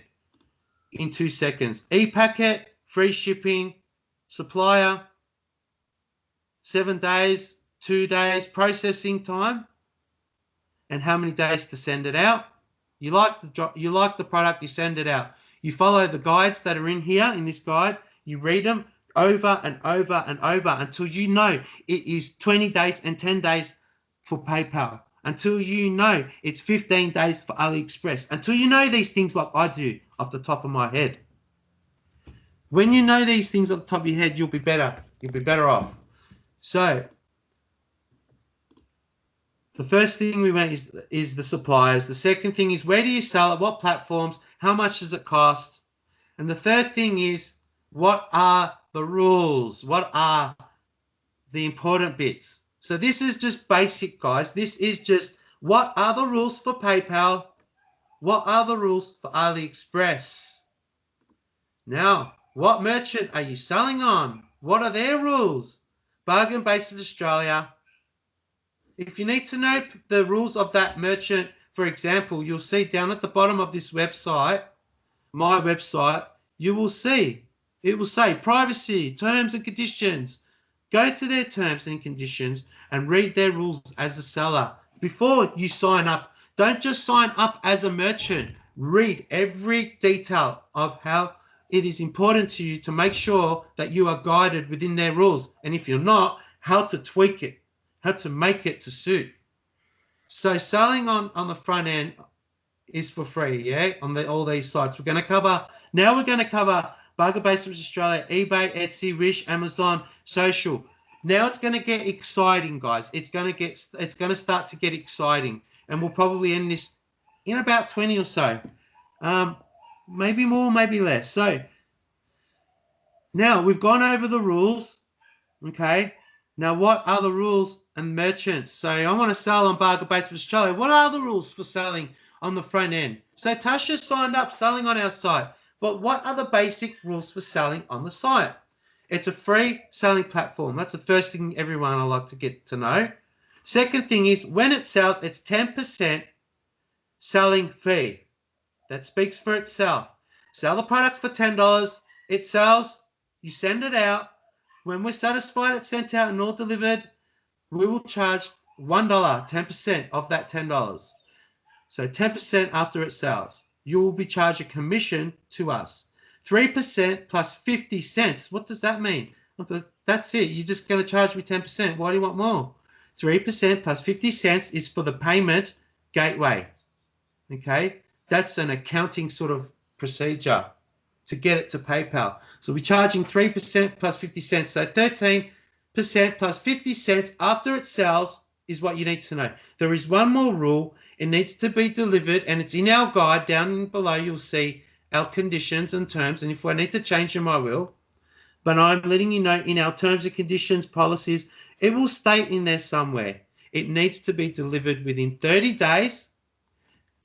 in 2 seconds. E-packet, free shipping, supplier, 7 days, 2 days, processing time, and how many days to send it out. You like the product, you send it out. You follow the guides that are in here, in this guide. You read them over and over and over until you know it is 20 days and 10 days for PayPal. Until you know it's 15 days for AliExpress. Until you know these things like I do off the top of my head. When you know these things off the top of your head, you'll be better. You'll be better off. So the first thing we went is the suppliers. The second thing is where do you sell it? What platforms? How much does it cost? And the third thing is what are the rules? What are the important bits? So this is just basic, guys. This is just what are the rules for PayPal? What are the rules for AliExpress? Now, what merchant are you selling on? What are their rules? Bargain Basement Australia. If you need to know the rules of that merchant, for example, you'll see down at the bottom of this website, my website, you will see, it will say privacy, terms and conditions. Go to their terms and conditions and read their rules as a seller. Before you sign up, don't just sign up as a merchant. Read every detail of how it is important to you to make sure that you are guided within their rules. And if you're not, how to tweak it, how to make it to suit. So selling on the front end is for free, yeah, on all these sites. We're going to cover Bargain Basement Australia, eBay, Etsy, Wish, Amazon, social. Now it's going to get exciting, guys. It's going to start to get exciting, and we'll probably end this in about 20 or so, maybe more, maybe less. So now we've gone over the rules, okay? Now what are the rules and merchants? So I want to sell on Bargain Basement Australia. What are the rules for selling on the front end? So Tasha signed up selling on our site. But what are the basic rules for selling on the site? It's a free selling platform. That's the first thing everyone I like to get to know. Second thing is when it sells, it's 10% selling fee. That speaks for itself. Sell the product for $10. It sells. You send it out. When we're satisfied it's sent out and all delivered, we will charge $1, 10% of that $10. So 10% after it sells. You will be charged a commission to us. 3% plus 50 cents. What does that mean? That's it. You're just going to charge me 10%. Why do you want more? 3% plus 50 cents is for the payment gateway. Okay, that's an accounting sort of procedure to get it to PayPal. So we're charging 3% plus 50 cents. So 13% plus 50 cents after it sells is what you need to know. There is one more rule. It needs to be delivered, and it's in our guide down below. You'll see our conditions and terms, and if I need to change them, I will. But I'm letting you know in our terms and conditions policies, it will state in there somewhere. It needs to be delivered within 30 days,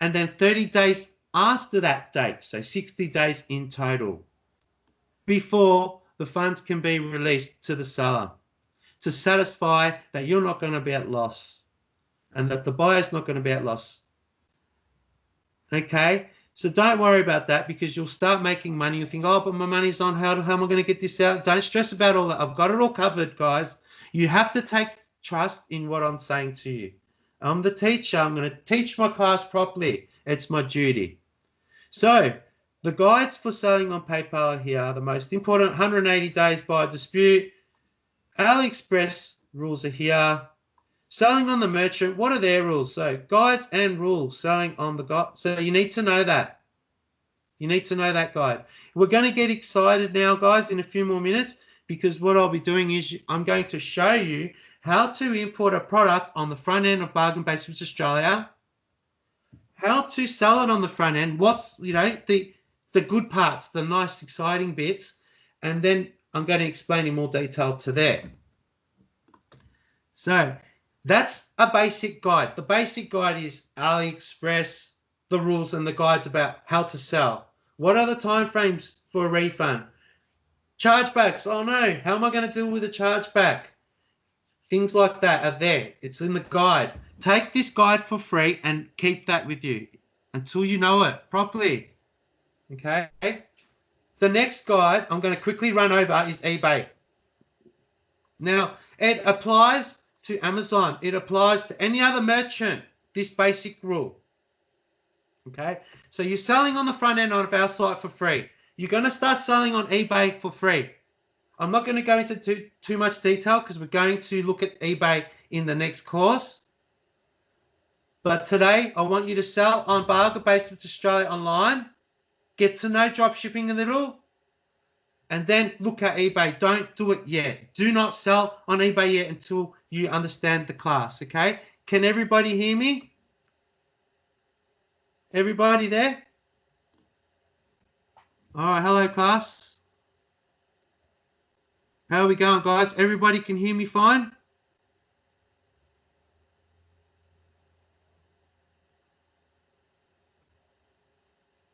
and then 30 days after that date, so 60 days in total, before the funds can be released to the seller to satisfy that you're not going to be at loss and that the buyer's not going to be at loss. Okay, so don't worry about that, because you'll start making money. You'll think, oh, but my money's on, how am I going to get this out? Don't stress about all that. I've got it all covered, guys. You have to take trust in what I'm saying to you. I'm the teacher. I'm going to teach my class properly. It's my duty. So the guides for selling on PayPal here are the most important. 180 days by dispute. AliExpress rules are here. Selling on the merchant, what are their rules? So guides and rules, selling on the guide. So you need to know that. You need to know that guide. We're going to get excited now, guys, in a few more minutes, because what I'll be doing is I'm going to show you how to import a product on the front end of Bargain Basements Australia, how to sell it on the front end, what's, you know, the good parts, the nice, exciting bits, and then I'm going to explain in more detail to there. So that's a basic guide. The basic guide is AliExpress, the rules and the guides about how to sell. What are the timeframes for a refund? Chargebacks. Oh no, how am I going to deal with a chargeback? Things like that are there. It's in the guide. Take this guide for free and keep that with you until you know it properly. Okay. The next guide I'm going to quickly run over is eBay. Now, it applies to Amazon. It applies to any other merchant, this basic rule. Okay. So you're selling on the front end of our site for free. You're going to start selling on eBay for free. I'm not going to go into too much detail because we're going to look at eBay in the next course. But today, I want you to sell on Bargain Basements Australia online, get to know dropshipping a little, and then look at eBay. Don't do it yet. Do not sell on eBay yet until you understand the class, okay? Can everybody hear me? Everybody there? All right, hello, class. How are we going, guys? Everybody can hear me fine?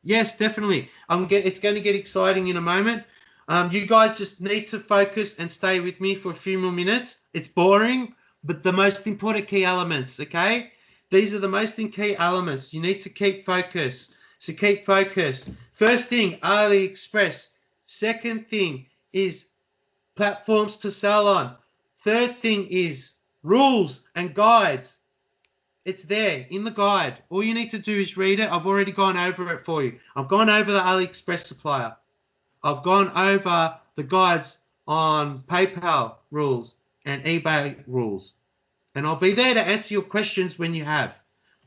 Yes, definitely. It's going to get exciting in a moment. You guys just need to focus and stay with me for a few more minutes. It's boring, but the most important key elements, okay? These are the most key elements. You need to keep focus. So keep focus. First thing, AliExpress. Second thing is platforms to sell on. Third thing is rules and guides. It's there in the guide. All you need to do is read it. I've already gone over it for you. I've gone over the AliExpress supplier. I've gone over the guides on PayPal rules and eBay rules. And I'll be there to answer your questions when you have.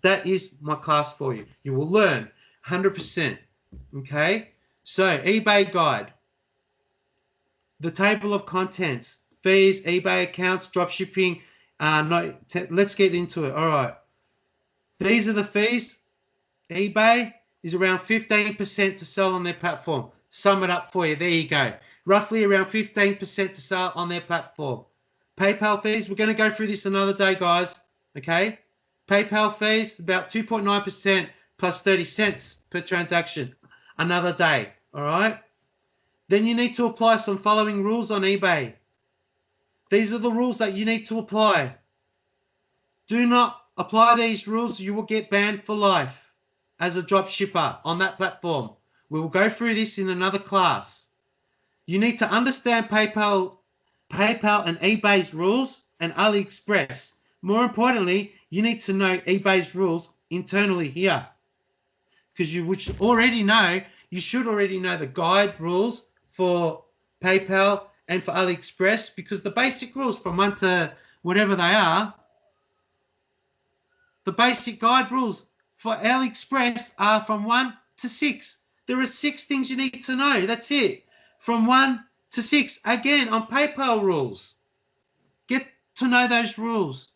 That is my class for you. You will learn 100%. Okay? So, eBay guide. The table of contents, fees, eBay accounts, dropshipping. Let's get into it. All right. These are the fees. eBay is around 15% to sell on their platform. Sum it up for you. There you go. Roughly around 15% to sell on their platform. PayPal fees, we're going to go through this another day, guys. Okay? PayPal fees, about 2.9% plus 30 cents per transaction. Another day. All right? Then you need to apply some following rules on eBay. These are the rules that you need to apply. Do not apply these rules. You will get banned for life as a drop shipper on that platform. We will go through this in another class. You need to understand PayPal and eBay's rules and AliExpress. More importantly, you need to know eBay's rules internally here. Because you should already know the guide rules for PayPal and for AliExpress, because the basic rules from 1 to whatever they are, The basic guide rules for AliExpress are from 1 to 6. There are 6 things you need to know. That's it. From 1 to 6. Again, on PayPal rules. Get to know those rules.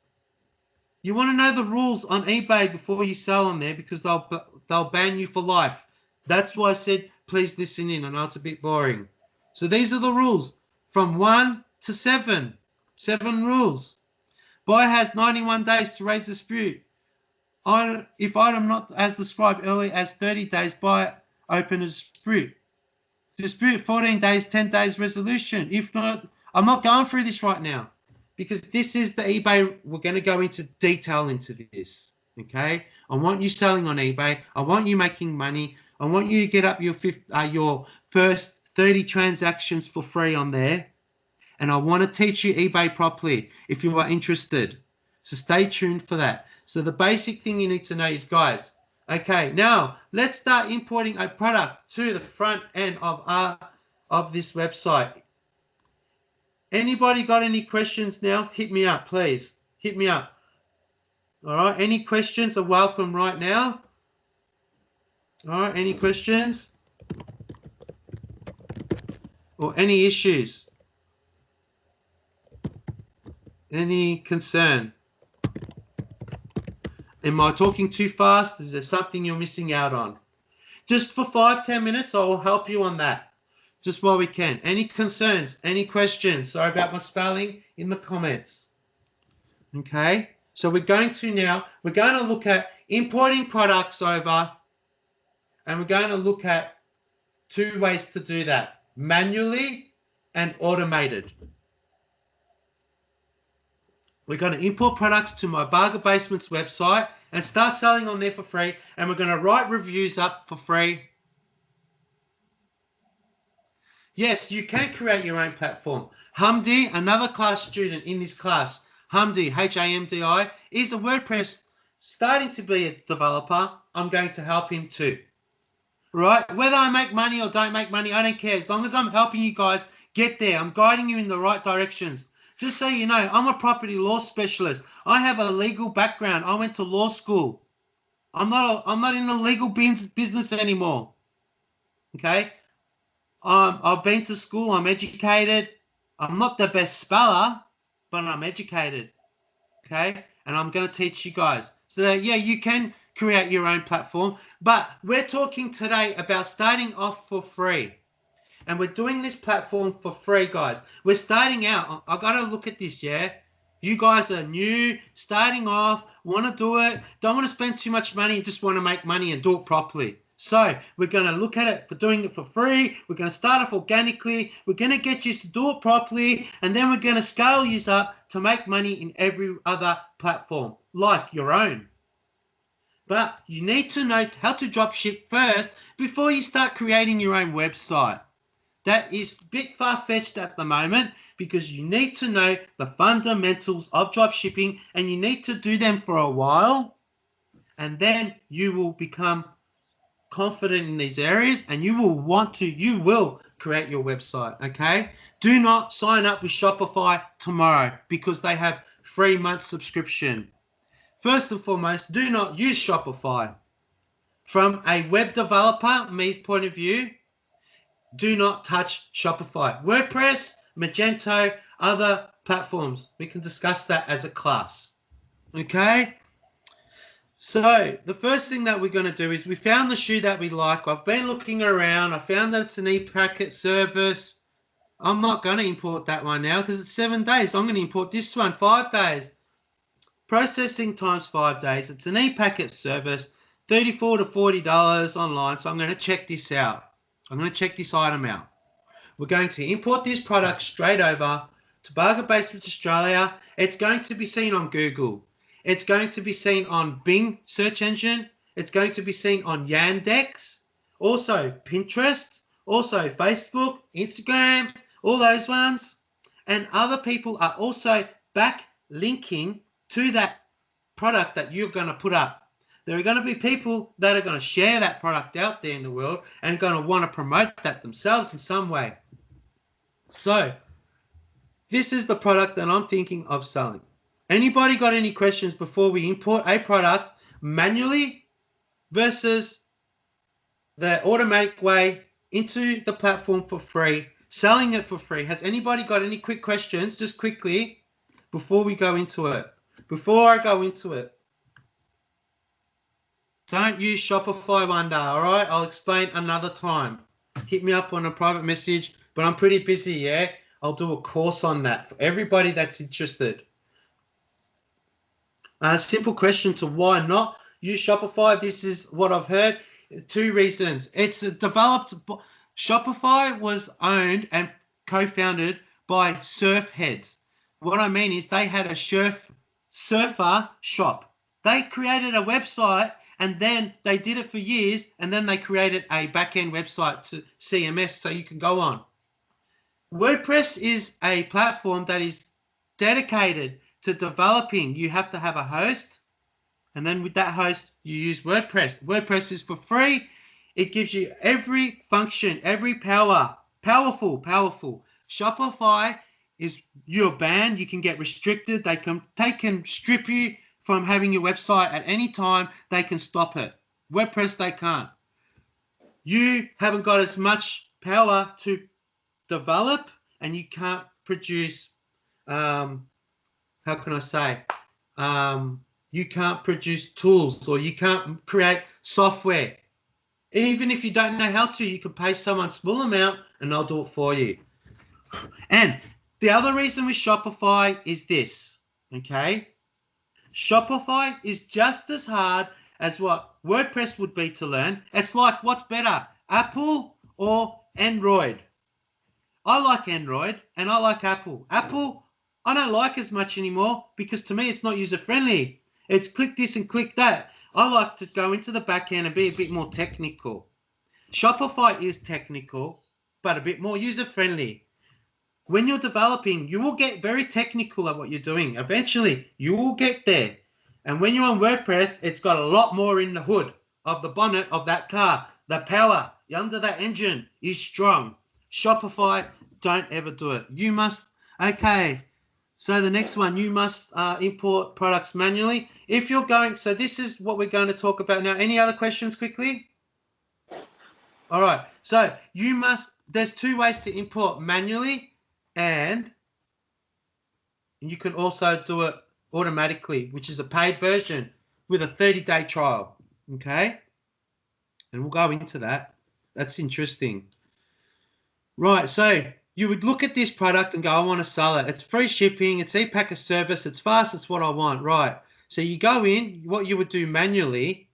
You want to know the rules on eBay before you sell on there, because they'll ban you for life. That's why I said, please listen in. I know it's a bit boring. So these are the rules from 1 to 7. 7 rules. Buyer has 91 days to raise a dispute. If item not as described earlier as 30 days, buyer open a dispute. Dispute 14 days, 10 days resolution. If not, I'm not going through this right now, because this is the eBay. We're going to go into detail into this, okay? I want you selling on eBay. I want you making money. I want you to get up your first 30 transactions for free on there. And I want to teach you eBay properly if you are interested. So stay tuned for that. So the basic thing you need to know is guides. Okay, now let's start importing a product to the front end of this website. Anybody got any questions now? Hit me up, please. Hit me up. All right, any questions are welcome right now. All right, any questions? Or any issues? Any concern? Am I talking too fast? Is there something you're missing out on? Just for 5-10 minutes, I will help you on that. Just while we can. Any concerns? Any questions? Sorry about my spelling, in the comments. Okay, so we're going to look at importing products over, and we're going to look at 2 ways to do that: manually and automated. We're going to import products to my Bargain Basement's website and start selling on there for free. And we're going to write reviews up for free. Yes, you can create your own platform. Hamdi, another class student in this class, Hamdi, H-A-M-D-I, is a WordPress starting to be a developer. I'm going to help him too. Right? Whether I make money or don't make money, I don't care. As long as I'm helping you guys get there, I'm guiding you in the right directions. Just so you know, I'm a property law specialist. I have a legal background. I went to law school. I'm not in the legal business anymore. Okay? I've been to school. I'm educated. I'm not the best speller, but I'm educated. Okay? And I'm going to teach you guys. So that, yeah, you can create your own platform. But we're talking today about starting off for free. And we're doing this platform for free, guys. We're starting out. I've got to look at this, yeah? You guys are new, starting off, want to do it, don't want to spend too much money, just want to make money and do it properly. So we're going to look at it for doing it for free. We're going to start off organically. We're going to get you to do it properly. And then we're going to scale you up to make money in every other platform, like your own. But you need to know how to drop ship first before you start creating your own website. That is a bit far-fetched at the moment, because you need to know the fundamentals of drop shipping, and you need to do them for a while, and then you will become confident in these areas, and you will create your website, okay? Do not sign up with Shopify tomorrow, because they have 3-month subscription. First and foremost, do not use Shopify. From a web developer, me's point of view, do not touch Shopify. WordPress, Magento, other platforms. We can discuss that as a class. Okay? So the first thing that we're going to do is we found the shoe that we like. I've been looking around. I found that it's an e-packet service. I'm not going to import that one now because it's 7 days. I'm going to import this one, 5 days. Processing times 5 days. It's an e-packet service, $34 to $40 online. So I'm going to check this out. I'm going to check this item out. We're going to import this product straight over to Bargain Basements Australia. It's going to be seen on Google. It's going to be seen on Bing search engine. It's going to be seen on Yandex, also Pinterest, also Facebook, Instagram, all those ones. And other people are also back linking to that product that you're going to put up. There are going to be people that are going to share that product out there in the world and going to want to promote that themselves in some way. So this is the product that I'm thinking of selling. Anybody got any questions before we import a product manually versus the automatic way into the platform for free, selling it for free? Has anybody got any quick questions, just quickly, before we go into it? Before I go into it. Don't use Shopify Wonder, all right? I'll explain another time. Hit me up on a private message, but I'm pretty busy, yeah? I'll do a course on that for everybody that's interested. Simple question to why not use Shopify. This is what I've heard. 2 reasons. It's developed. Shopify was owned and co-founded by surf heads. What I mean is they had a surfer shop. They created a website and then they did it for years, and then they created a back-end website to CMS so you can go on. WordPress is a platform that is dedicated to developing. You have to have a host, and then with that host, you use WordPress. WordPress is for free. It gives you every function, every powerful. Shopify is your banned. You can get restricted. They can strip you from having your website at any time. They can stop it. WordPress, they can't. You haven't got as much power to develop, and you can't produce, how can I say, you can't produce tools, or you can't create software. Even if you don't know how to, you can pay someone a small amount and they'll do it for you. And the other reason with Shopify is this, okay? Shopify is just as hard as what WordPress would be to learn. It's like, what's better, Apple or Android? I like Android and I like Apple. Apple, I don't like as much anymore because to me it's not user-friendly. It's click this and click that. I like to go into the back end and be a bit more technical. Shopify is technical, but a bit more user-friendly. When you're developing, you will get very technical at what you're doing. Eventually, you will get there. And when you're on WordPress, it's got a lot more in the hood of the bonnet of that car. The power under that engine is strong. Shopify, don't ever do it. You must, okay. So the next one, you must import products manually. If you're going, so this is what we're going to talk about now. Any other questions quickly? All right. So you must, there's 2 ways to import manually, and you can also do it automatically, which is a paid version with a 30-day trial. Okay. And we'll go into that. That's interesting. Right. So you would look at this product and go, I want to sell it. It's free shipping. It's ePacker service. It's fast. It's what I want. Right. So you go in, what you would do manually,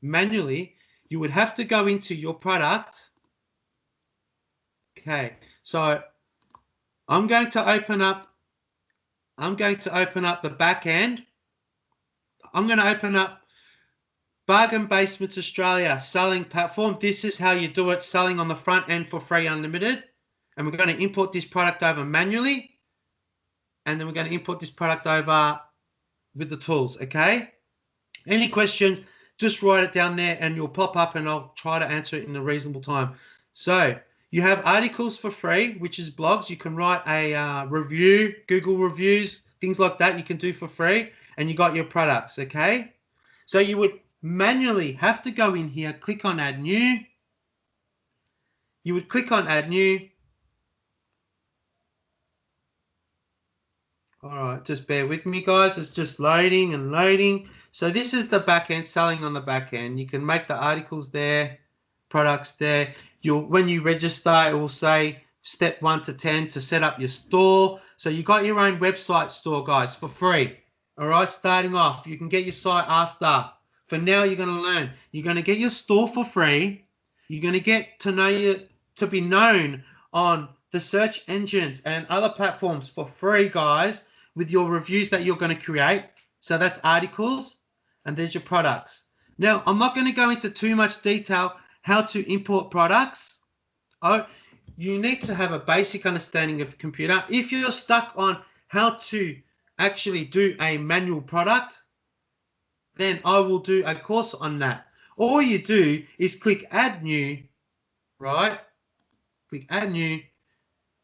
you would have to go into your product. Okay. So I'm going to open up the back end. I'm going to open up Bargain Basements Australia selling platform. This is how you do it, selling on the front end for free unlimited. And we're going to import this product over manually. And then we're going to import this product over with the tools, okay? Any questions, just write it down there and you'll pop up and I'll try to answer it in a reasonable time. So you have articles for free, which is blogs. You can write a review, Google reviews, things like that you can do for free. And you got your products, okay? So you would manually have to go in here, click on Add New. You would click on Add New. All right, just bear with me, guys. It's just loading and loading. So this is the back end, selling on the back end. You can make the articles there, products there. When you register, it will say step 1 to 10 to set up your store. So you got your own website store, guys, for free. All right, starting off. You can get your site after. For now, you're going to learn. You're going to get your store for free. You're going to get to be known on the search engines and other platforms for free, guys, with your reviews that you're going to create. So that's articles, and there's your products. Now, I'm not going to go into too much detail how to import products. Oh, you need to have a basic understanding of computer. If you're stuck on how to actually do a manual product, then I will do a course on that. All you do is click Add New, right? Click Add New.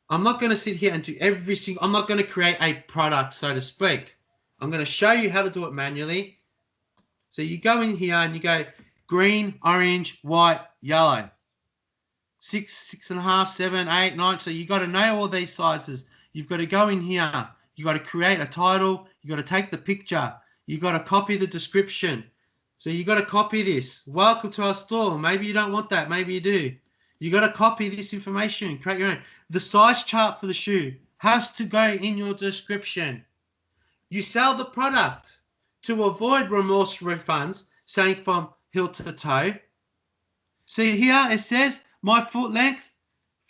I'm not going to sit here and do I'm not going to create a product, so to speak. I'm going to show you how to do it manually. So you go in here and you go green, orange, white, yellow. 6, 6.5, 7, 8, 9. So you got to know all these sizes. You've got to go in here. You got to create a title. You got to take the picture. You got to copy the description. So you got to copy this. Welcome to our store. Maybe you don't want that. Maybe you do. You got to copy this information. Create your own. The size chart for the shoe has to go in your description. You sell the product to avoid remorse refunds, saying from heel to toe. See here, it says my foot length,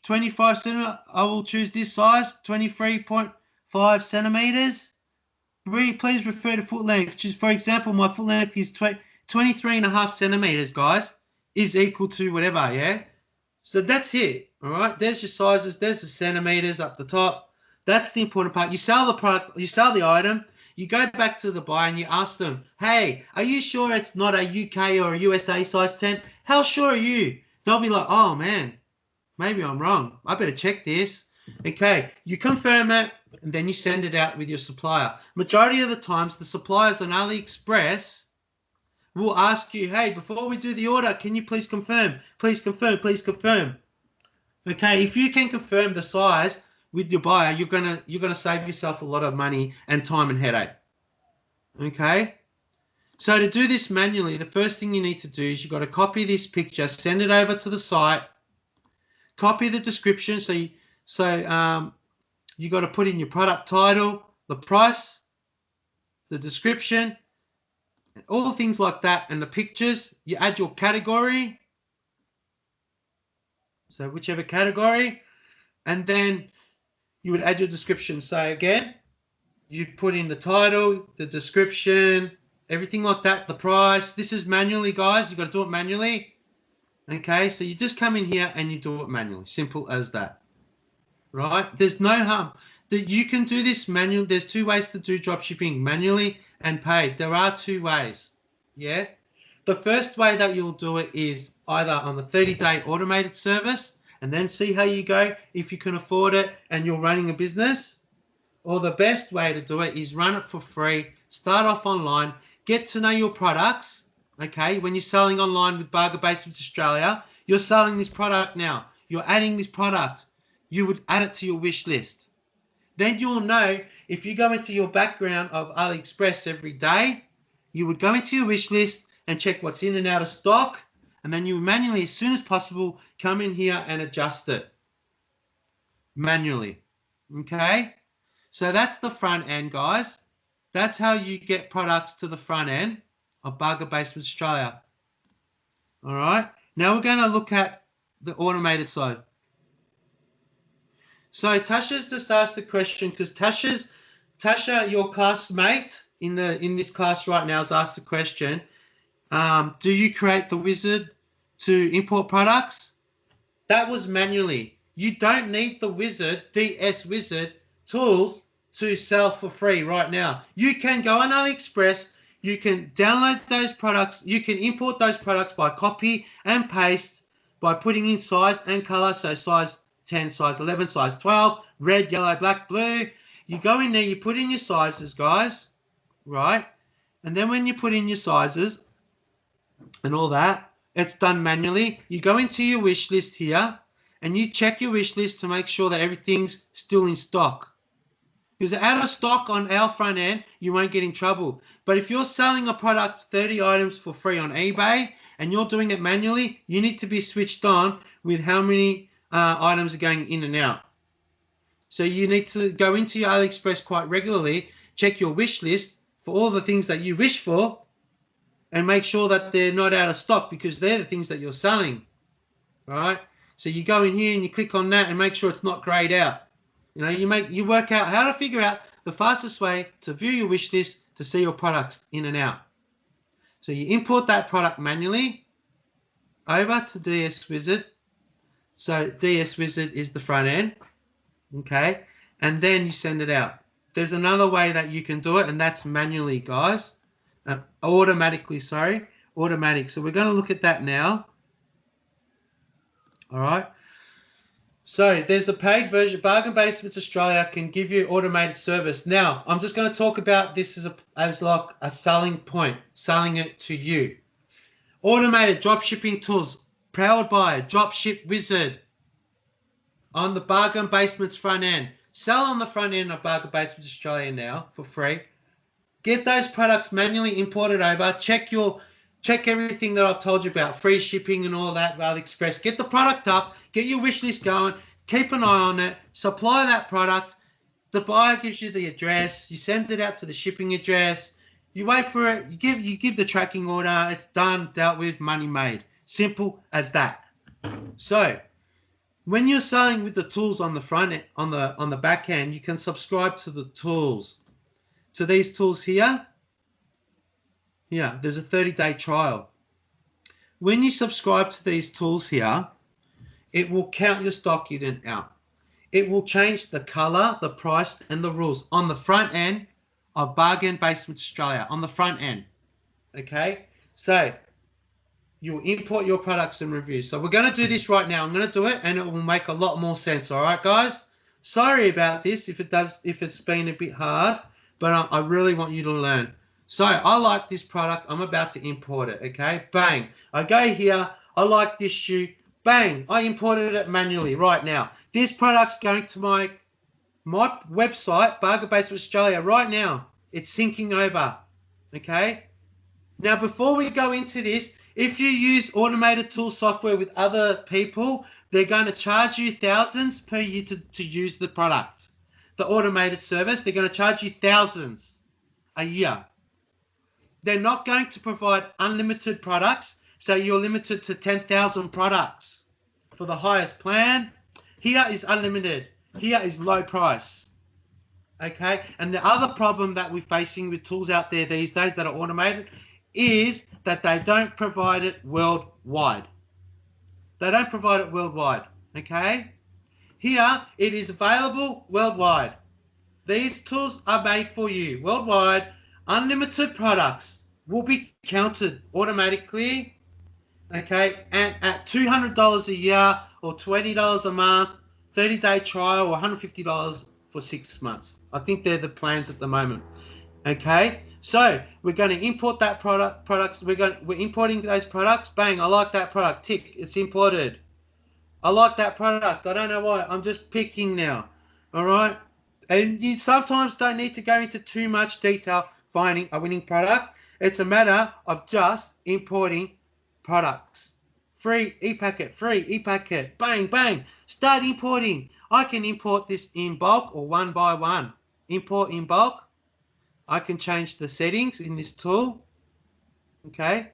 25 centimeters. I will choose this size, 23.5 centimeters. Please refer to foot length. Just for example, my foot length is 23.5 centimeters, guys, is equal to whatever, yeah? So that's it, all right? There's your sizes. There's the centimeters up the top. That's the important part. You sell the product. You sell the item. You go back to the buyer and you ask them, hey, are you sure it's not a UK or a USA size 10? How sure are you? They'll be like, oh, man, maybe I'm wrong. I better check this. Okay, you confirm it, and then you send it out with your supplier. Majority of the times, the suppliers on AliExpress will ask you, hey, before we do the order, can you please confirm? Please confirm, please confirm. Okay, if you can confirm the size with your buyer, you're gonna save yourself a lot of money and time and headache. Okay? So to do this manually, the first thing you need to do is you've got to copy this picture, send it over to the site, copy the description. So you got to put in your product title, the price, the description, all things like that, and the pictures. You add your category, so whichever category, and then you would add your description. So again, you put in the title, the description, everything like that, the price. This is manually, guys. You got to do it manually. Okay, so you just come in here and you do it manually. Simple as that. Right? There's no harm. That you can do this manually. There's two ways to do dropshipping, manually and paid. There are two ways. Yeah. The first way that you'll do it is either on the 30-day automated service and then see how you go if you can afford it and you're running a business. Or the best way to do it is run it for free. Start off online. Get to know your products. Okay. When you're selling online with Bargain Basements Australia, you're selling this product now. You're adding this product. You would add it to your wish list. Then you'll know if you go into your background of AliExpress every day, you would go into your wish list and check what's in and out of stock. And then you manually, as soon as possible, come in here and adjust it manually. Okay. So that's the front end, guys. That's how you get products to the front end of Bargain Basements Australia. All right. Now we're going to look at the automated side. So Tasha's just asked the question because Tasha, your classmate in this class right now, has asked the question: do you create the wizard to import products? That was manually. You don't need the wizard, DS Wizard tools to sell for free right now. You can go on AliExpress. You can download those products. You can import those products by copy and paste by putting in size and color. So size 10, size 11, size 12, red, yellow, black, blue. You go in there, you put in your sizes, guys, right? And then when you put in your sizes and all that, it's done manually. You go into your wish list here and you check your wish list to make sure that everything's still in stock. Because out of stock on our front end, you won't get in trouble. But if you're selling a product 30 items for free on eBay and you're doing it manually, you need to be switched on with how many items are going in and out. So you need to go into your AliExpress quite regularly, check your wish list for all the things that you wish for, and make sure that they're not out of stock because they're the things that you're selling, right? So you go in here and you click on that and make sure it's not grayed out. You know, you work out how to figure out the fastest way to view your wish list to see your products in and out. So you import that product manually over to DS Wizard. So DS Wizard is the front end, okay? And then you send it out. There's another way that you can do it, and that's manually, guys. Automatic. So we're going to look at that now. All right. So there's a paid version. Bargain Basements Australia can give you automated service. Now, I'm just going to talk about this as like a selling point, selling it to you. Automated dropshipping tools powered by Dropship Wizard on the Bargain Basements front end. Sell on the front end of Bargain Basements Australia now for free. Get those products manually imported over. Check everything that I've told you about, free shipping and all that, AliExpress. Get the product up, get your wish list going, keep an eye on it, supply that product. The buyer gives you the address, you send it out to the shipping address, you wait for it, you give the tracking order, it's done, dealt with, money made. Simple as that. So when you're selling with the tools on the front end, on the back end, you can subscribe to the tools. To these tools here. Yeah, there's a 30-day trial. When you subscribe to these tools here, it will count your stock in and out. It will change the color, the price, and the rules on the front end of Bargain Basements Australia, on the front end. Okay? So you'll import your products and reviews. So we're going to do this right now. I'm going to do it, and it will make a lot more sense. All right, guys? Sorry about this if it's been a bit hard, but I really want you to learn. So I like this product. I'm about to import it, okay? Bang. I go here. I like this shoe. Bang. I imported it manually right now. This product's going to my website, Bargain Basements Australia, right now. It's syncing over, okay? Now, before we go into this, if you use automated tool software with other people, they're going to charge you thousands per year to use the product. The automated service, they're going to charge you thousands a year. They're not going to provide unlimited products, so you're limited to 10,000 products for the highest plan. Here is unlimited. Here is low price. Okay? And the other problem that we're facing with tools out there these days that are automated is that they don't provide it worldwide. They don't provide it worldwide. Okay? Here, it is available worldwide. These tools are made for you worldwide. Unlimited products will be counted automatically, okay, and at $200 a year or $20 a month, 30-day trial, or $150 for 6 months. I think they're the plans at the moment. Okay, so we're going to import that products. We're importing those products. Bang! I like that product. Tick. It's imported. I like that product. I don't know why. I'm just picking now. All right, and you sometimes don't need to go into too much detail finding a winning product. It's a matter of just importing products. Free ePacket, free ePacket. Bang, bang. Start importing. I can import this in bulk or one by one. Import in bulk. I can change the settings in this tool. Okay.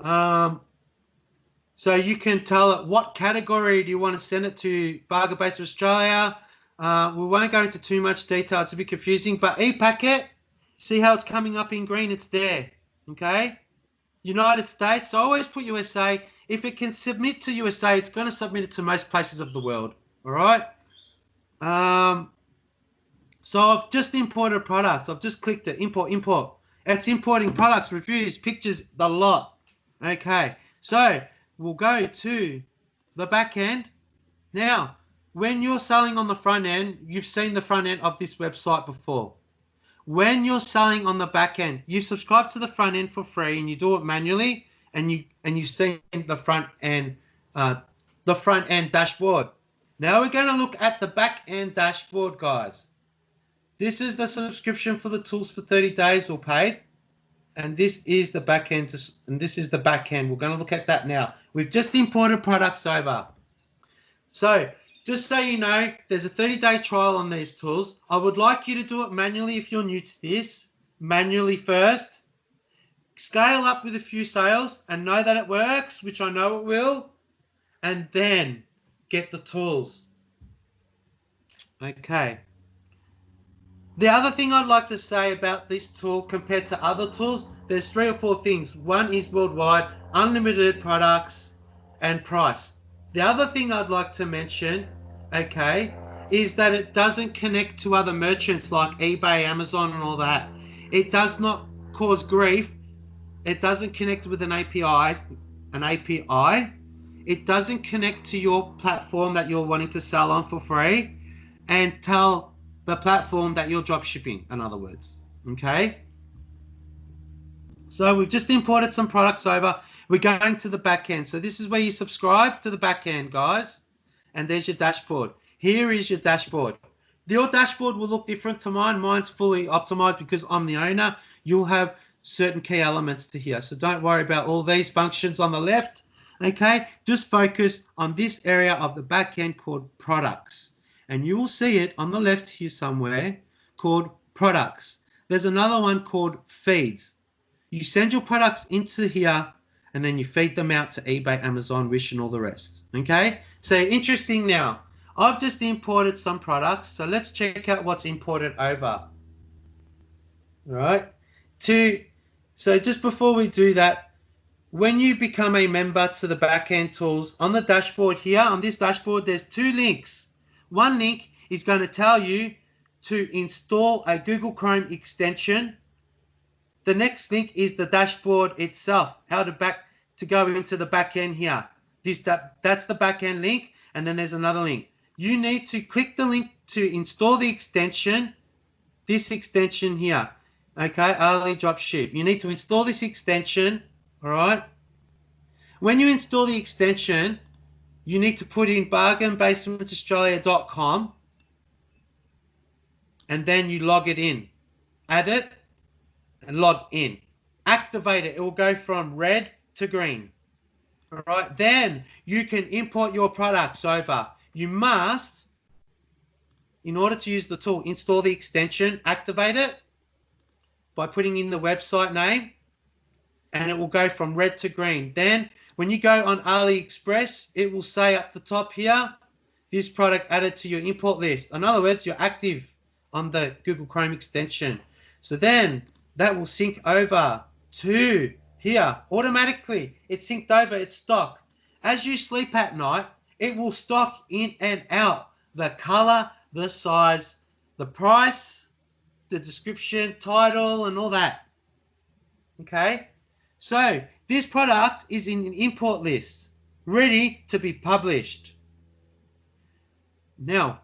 So you can tell it what category do you want to send it to. Bargain Basements Australia. We won't go into too much detail. It's a bit confusing, but ePacket, see how it's coming up in green? It's there, okay? United States, I always put USA. If it can submit to USA, it's going to submit it to most places of the world, all right? So I've just imported products. I've just clicked it, import. It's importing products, reviews, pictures, the lot, okay? So we'll go to the back end. Now, when you're selling on the front end, you've seen the front end of this website before. When you're selling on the back end, you subscribe to the front end for free and you do it manually, and you see the front end dashboard. Now we're going to look at the back end dashboard, guys. This is the subscription for the tools for 30 days or paid, and this is the back end. And this is the back end. We're going to look at that now. We've just imported products over. So just so you know, there's a 30-day trial on these tools. I would like you to do it manually if you're new to this. Manually first. Scale up with a few sales and know that it works, which I know it will. And then get the tools. Okay. The other thing I'd like to say about this tool compared to other tools, there's 3 or 4 things. One is worldwide, unlimited products, and price. The other thing I'd like to mention, okay, is that it doesn't connect to other merchants like eBay, Amazon, and all that. It does not cause grief. It doesn't connect with an API. it doesn't connect to your platform that you're wanting to sell on for free, and tell the platform that you're drop shipping, in other words. Okay. So we've just imported some products over. We're going to the back end. So this is where you subscribe to the back end, guys. And there's your dashboard. Here is your dashboard. Your dashboard will look different to mine. Mine's fully optimized because I'm the owner. You'll have certain key elements to here. So don't worry about all these functions on the left. Okay, just focus on this area of the back end called products. And you will see it on the left here somewhere called products. There's another one called feeds. You send your products into here and then you feed them out to eBay, Amazon, Wish, and all the rest. Okay, so interesting. Now I've just imported some products, so let's check out what's imported over. All right, so just before we do that, when you become a member to the backend tools, on the dashboard here, on this dashboard, there's two links. One link is going to tell you to install a Google Chrome extension. The next link is the dashboard itself, how to go into the backend here. That's the backend link, and then there's another link. You need to click the link to install the extension, this extension here. Okay, Ali Dropship. You need to install this extension. All right. When you install the extension, you need to put in bargainbasementaustralia.com and then you log it in. Add it and log in. Activate it. It will go from red to green. All right. Then you can import your products over. You must, in order to use the tool, install the extension, activate it by putting in the website name, and it will go from red to green. Then when you go on AliExpress, it will say at the top here, this product added to your import list. In other words, you're active on the Google Chrome extension. So then that will sync over to here automatically. It's synced over, it's stock. As you sleep at night, it will stock in and out the color, the size, the price, the description, title, and all that. Okay, so this product is in an import list, ready to be published. Now,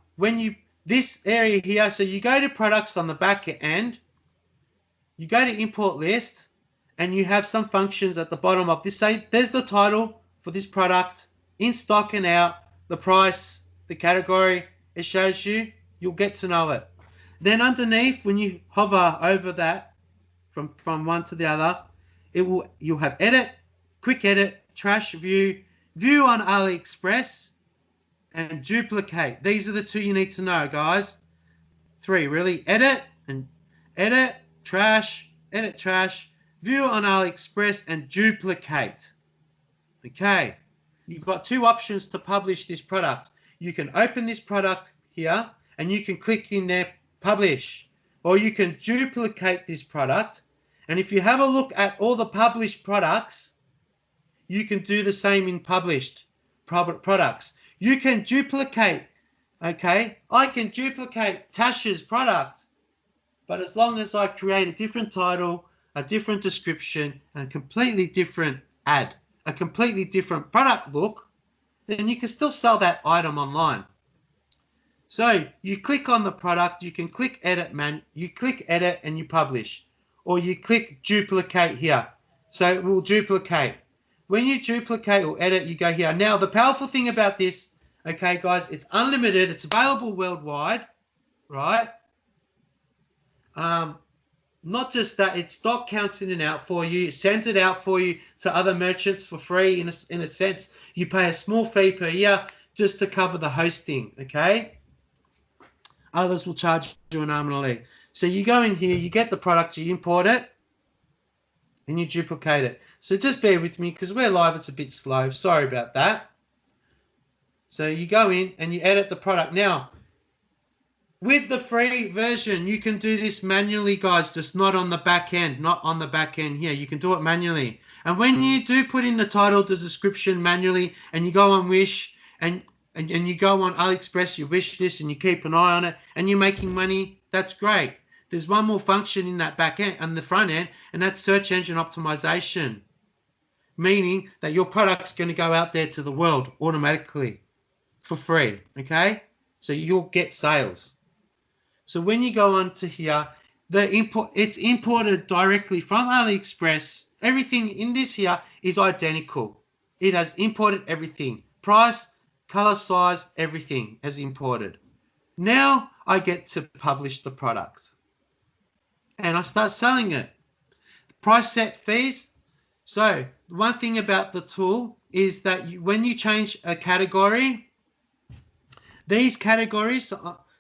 this area here, so you go to products on the back end, you go to import list, and you have some functions at the bottom of this. Say there's the title for this product, in stock and out, the price, the category. It shows you. You'll get to know it. Then underneath, when you hover over that from one to the other, you'll have edit, quick edit, trash, view on AliExpress, and duplicate. These are the two you need to know, guys. 3 really. Edit, trash, view on AliExpress, and duplicate. Okay, you've got 2 options to publish this product. You can open this product here and you can click in there, publish, or you can duplicate this product. And if you have a look at all the published products, you can do the same in published products. You can duplicate, okay? I can duplicate Tasha's product, but as long as I create a different title, a different description, and a completely different ad, a completely different product look, then you can still sell that item online. So you click on the product, you can click edit, you click edit and you publish, or you click duplicate here. So it will duplicate. When you duplicate or edit, you go here. Now the powerful thing about this, okay guys, it's unlimited, it's available worldwide, right? Not just that, it stock counts in and out for you, it sends it out for you to other merchants for free in a sense. You pay a small fee per year just to cover the hosting, okay? Others will charge you an arm and a leg. So you go in here, you get the product, you import it, and you duplicate it. So just bear with me because we're live, it's a bit slow. Sorry about that. So you go in and you edit the product. Now, with the free version, you can do this manually, guys, just not on the back end, not on the back end here. You can do it manually. And when you do put in the title, the description manually, and you go on Wish, and you go on AliExpress, you wish this, and you keep an eye on it, and you're making money, that's great. There's one more function in that back end and the front end, and that's search engine optimization. meaning that your product's going to go out there to the world automatically for free, okay? So you'll get sales. So when you go on to here, it's imported directly from AliExpress. Everything in this here is identical. It has imported everything. Price, color, size, everything has imported. Now I get to publish the product. And I start selling it. Price set fees. So one thing about the tool is that when you change a category, these categories,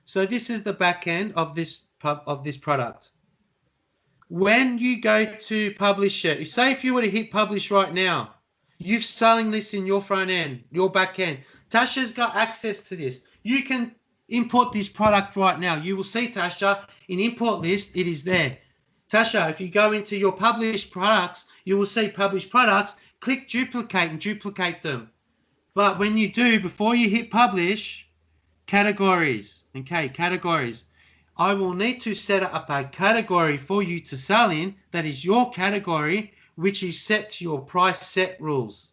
so this is the back end of this product. When you go to publish it, say if you were to hit publish right now, you're selling this in your front end, your back end. Tasha's got access to this. You can import this product right now. You will see, Tasha, in import list, it is there. Tasha, if you go into your published products, you will see published products. Click duplicate and duplicate them. But when you do, before you hit publish, categories, okay, categories. I will need to set up a category for you to sell in that is your category, which is set to your price set rules.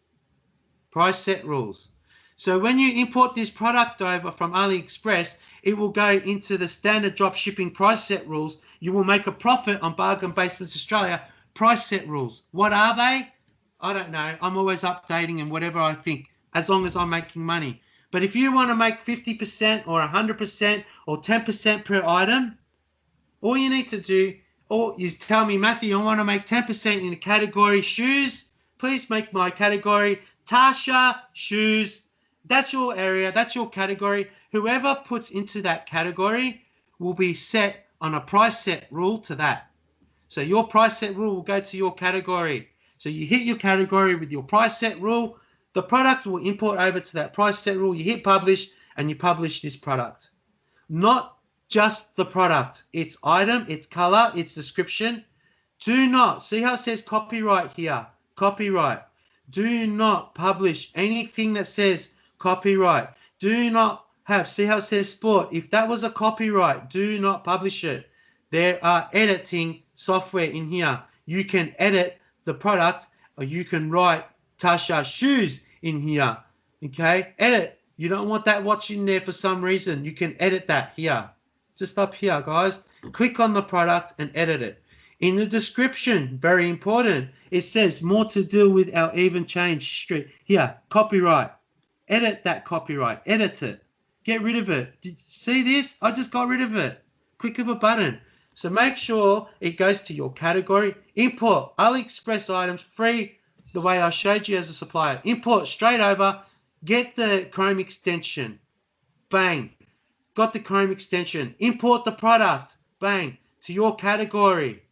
Price set rules. So when you import this product over from AliExpress, it will go into the standard drop shipping price set rules. You will make a profit on Bargain Basements Australia price set rules. What are they? I don't know. I'm always updating and whatever I think, as long as I'm making money. But if you want to make 50% or 100% or 10% per item, all you need to do is tell me, Matthew, I want to make 10% in the category shoes. Please make my category Tasha shoes. That's your area. That's your category. Whoever puts into that category will be set on a price set rule to that. So your price set rule will go to your category. So you hit your category with your price set rule. The product will import over to that price set rule. You hit publish and you publish this product. Not just the product. Its item, its color, its description. Do not, see how it says copyright here? Copyright. Do not publish anything that says copyright. Do not have, see how it says sport? If that was a copyright, do not publish it. There are editing software in here. You can edit the product or you can write Tasha shoes in here, okay? Edit. You don't want that watching there for some reason. You can edit that here. Just up here, guys. Click on the product and edit it. In the description, very important, it says more to do with our even change street. Here, copyright. Edit that copyright. Edit it. Get rid of it. Did you see this? I just got rid of it. Click of a button. So make sure it goes to your category. Import AliExpress items free, the way I showed you as a supplier. Import straight over. Get the Chrome extension. Bang. Got the Chrome extension. Import the product. Bang. To your category.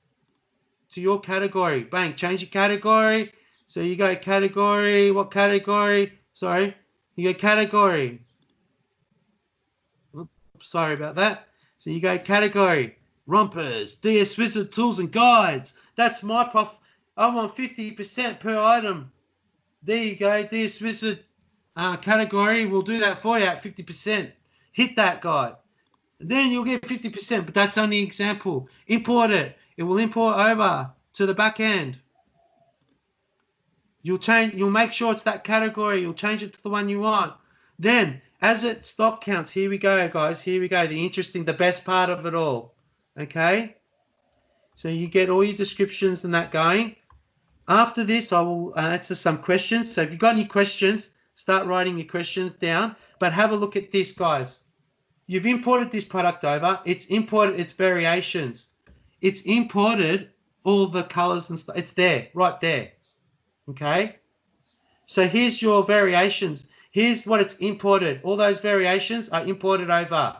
To your category. Bang. Change your category. So you go category. What category? Sorry. You go category. Oops, sorry about that. So you go category. Rompers. DS Wizard Tools and Guides. That's my profit. I want 50% per item. There you go. DS Wizard category. We'll do that for you at 50%. Hit that guide. Then you'll get 50%, but that's only an example. Import it. It will import over to the back end. You'll make sure it's that category. You'll change it to the one you want. Then, as it stock counts, here we go, guys. Here we go. The best part of it all. Okay? So you get all your descriptions and that going. After this, I will answer some questions. So if you've got any questions, start writing your questions down. But have a look at this, guys. You've imported this product over. It's imported its variations. It's imported all the colors and stuff. It's there, right there. Okay? So here's your variations. Here's what it's imported. All those variations are imported over.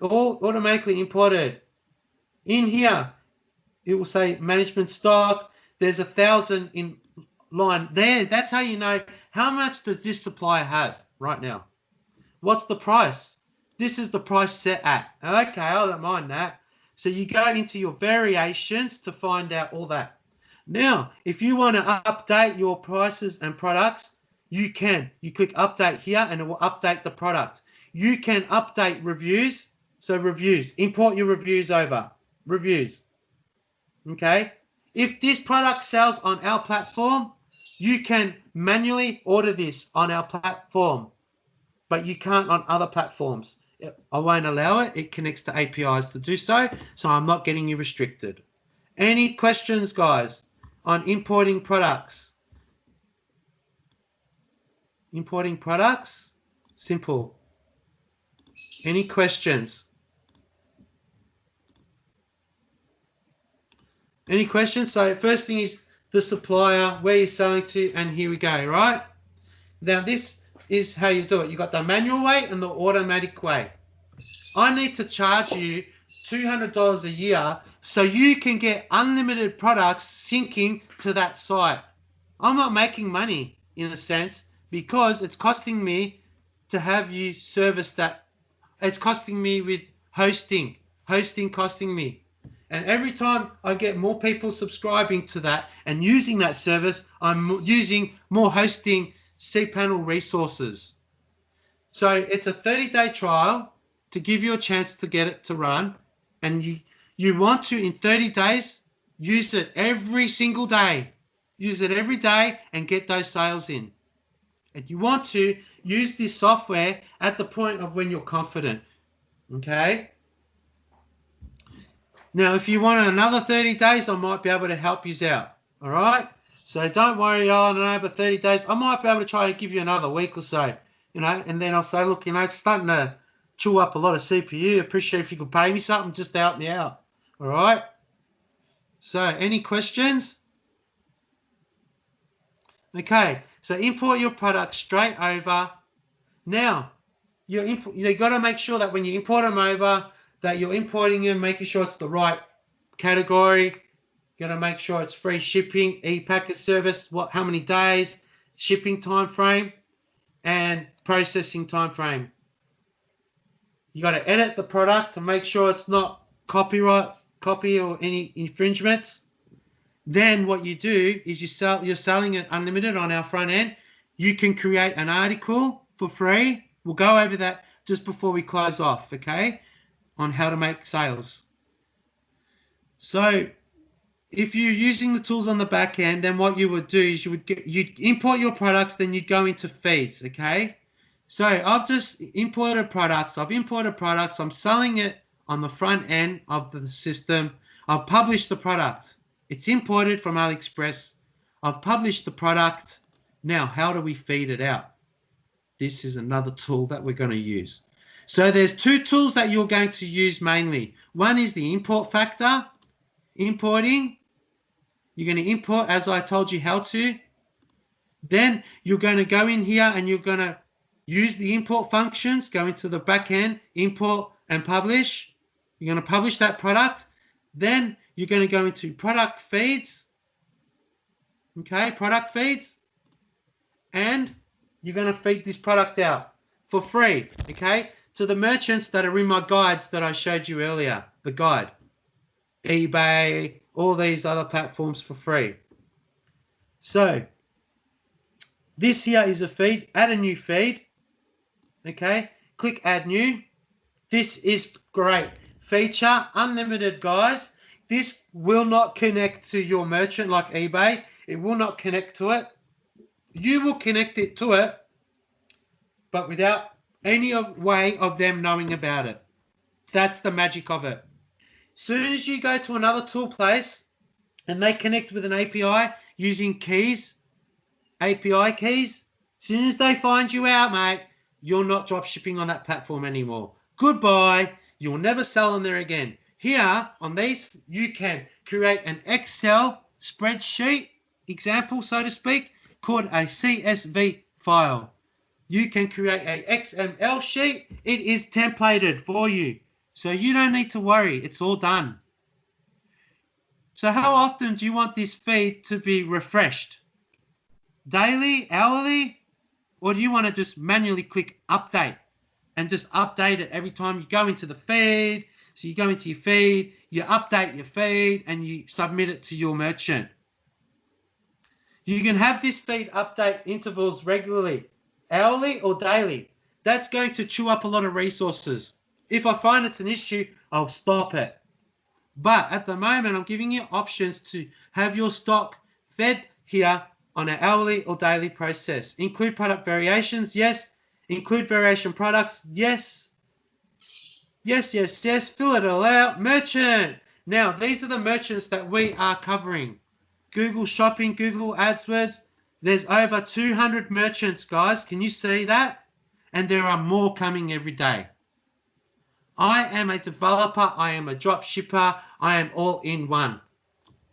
All automatically imported. In here, it will say management stock. There's 1,000 in line there. That's how you know how much does this supplier have right now. What's the price? This is the price set at. Okay, I don't mind that. So you go into your variations to find out all that. Now, if you want to update your prices and products, you can. You click update here and it will update the product. You can update reviews. So reviews, import your reviews over. Reviews. Okay. If this product sells on our platform, You can manually order this on our platform, but you can't on other platforms. I won't allow it. It connects to APIs to do so, so I'm not getting you restricted. Any questions, guys, on importing products? Importing products? Simple. Any questions? Any questions? So first thing is the supplier, where you're selling to, and here we go, right? Now this is how you do it. You got the manual way and the automatic way. I need to charge you $200 a year so you can get unlimited products syncing to that site. I'm not making money in a sense because it's costing me to have you service that. It's costing me with hosting costing me. And every time I get more people subscribing to that and using that service, I'm using more hosting cPanel resources. So it's a 30-day trial to give you a chance to get it to run. And you want to, in 30 days, use it every single day. Use it every day and get those sales in. And you want to use this software at the point of when you're confident. Okay? Now, if you want another 30 days, I might be able to help you out. All right? So don't worry, I don't know, but 30 days, I might be able to try to give you another week or so, you know, and then I'll say, look, you know, it's starting to chew up a lot of CPU. Appreciate if you could pay me something just to help me out. All right? So any questions? Okay, so import your product straight over. Now, you got to make sure that when you import them over, that you're importing them, making sure it's the right category. You got to make sure it's free shipping, e-packet service, how many days, shipping time frame, and processing time frame. You got to edit the product to make sure it's not copy or any infringements. Then what you do is you're selling it unlimited on our front end. You can create an article for free. We'll go over that just before we close off, okay, on how to make sales. So if you're using the tools on the back end, then what you would do is you'd import your products, then you'd go into feeds, okay? So I've just imported products. I'm selling it on the front end of the system. I've published the product. It's imported from AliExpress. I've published the product. Now, how do we feed it out? This is another tool that we're going to use. So there's two tools that you're going to use mainly. One is the import factor, importing. You're going to import as I told you how to. Then you're going to go in here and you're going to use the import functions, go into the back end, import and publish. You're going to publish that product. Then you're going to go into product feeds. Okay, product feeds. And you're going to feed this product out for free, okay, to the merchants that are in my guides that I showed you earlier, the guide, eBay, all these other platforms for free. So this here is a feed. Add a new feed, okay, click add new. This is great feature, unlimited, guys. This will not connect to your merchant like eBay. It will not connect to it. You will connect it to it, but without any way of them knowing about it. That's the magic of it. Soon as you go to another tool place and they connect with an API using keys, API keys, soon as they find you out, mate, you're not drop shipping on that platform anymore. Goodbye. You'll never sell on there again. Here on these, you can create an Excel spreadsheet example, so to speak, called a CSV file. You can create a XML sheet. It is templated for you. So you don't need to worry. It's all done. So how often do you want this feed to be refreshed? Daily, hourly? Or do you want to just manually click update and just update it every time you go into the feed? So you go into your feed, you update your feed, and you submit it to your merchant. You can have this feed update intervals regularly, hourly or daily. That's going to chew up a lot of resources. If I find it's an issue, I'll stop it. But at the moment, I'm giving you options to have your stock fed here on an hourly or daily process. Include product variations? Yes. Include variation products? Yes. Yes, yes, yes. Fill it all out. Merchant. Now, these are the merchants that we are covering. Google Shopping, Google AdWords. There's over 200 merchants, guys. Can you see that? And there are more coming every day. I am a developer. I am a drop shipper. I am all in one.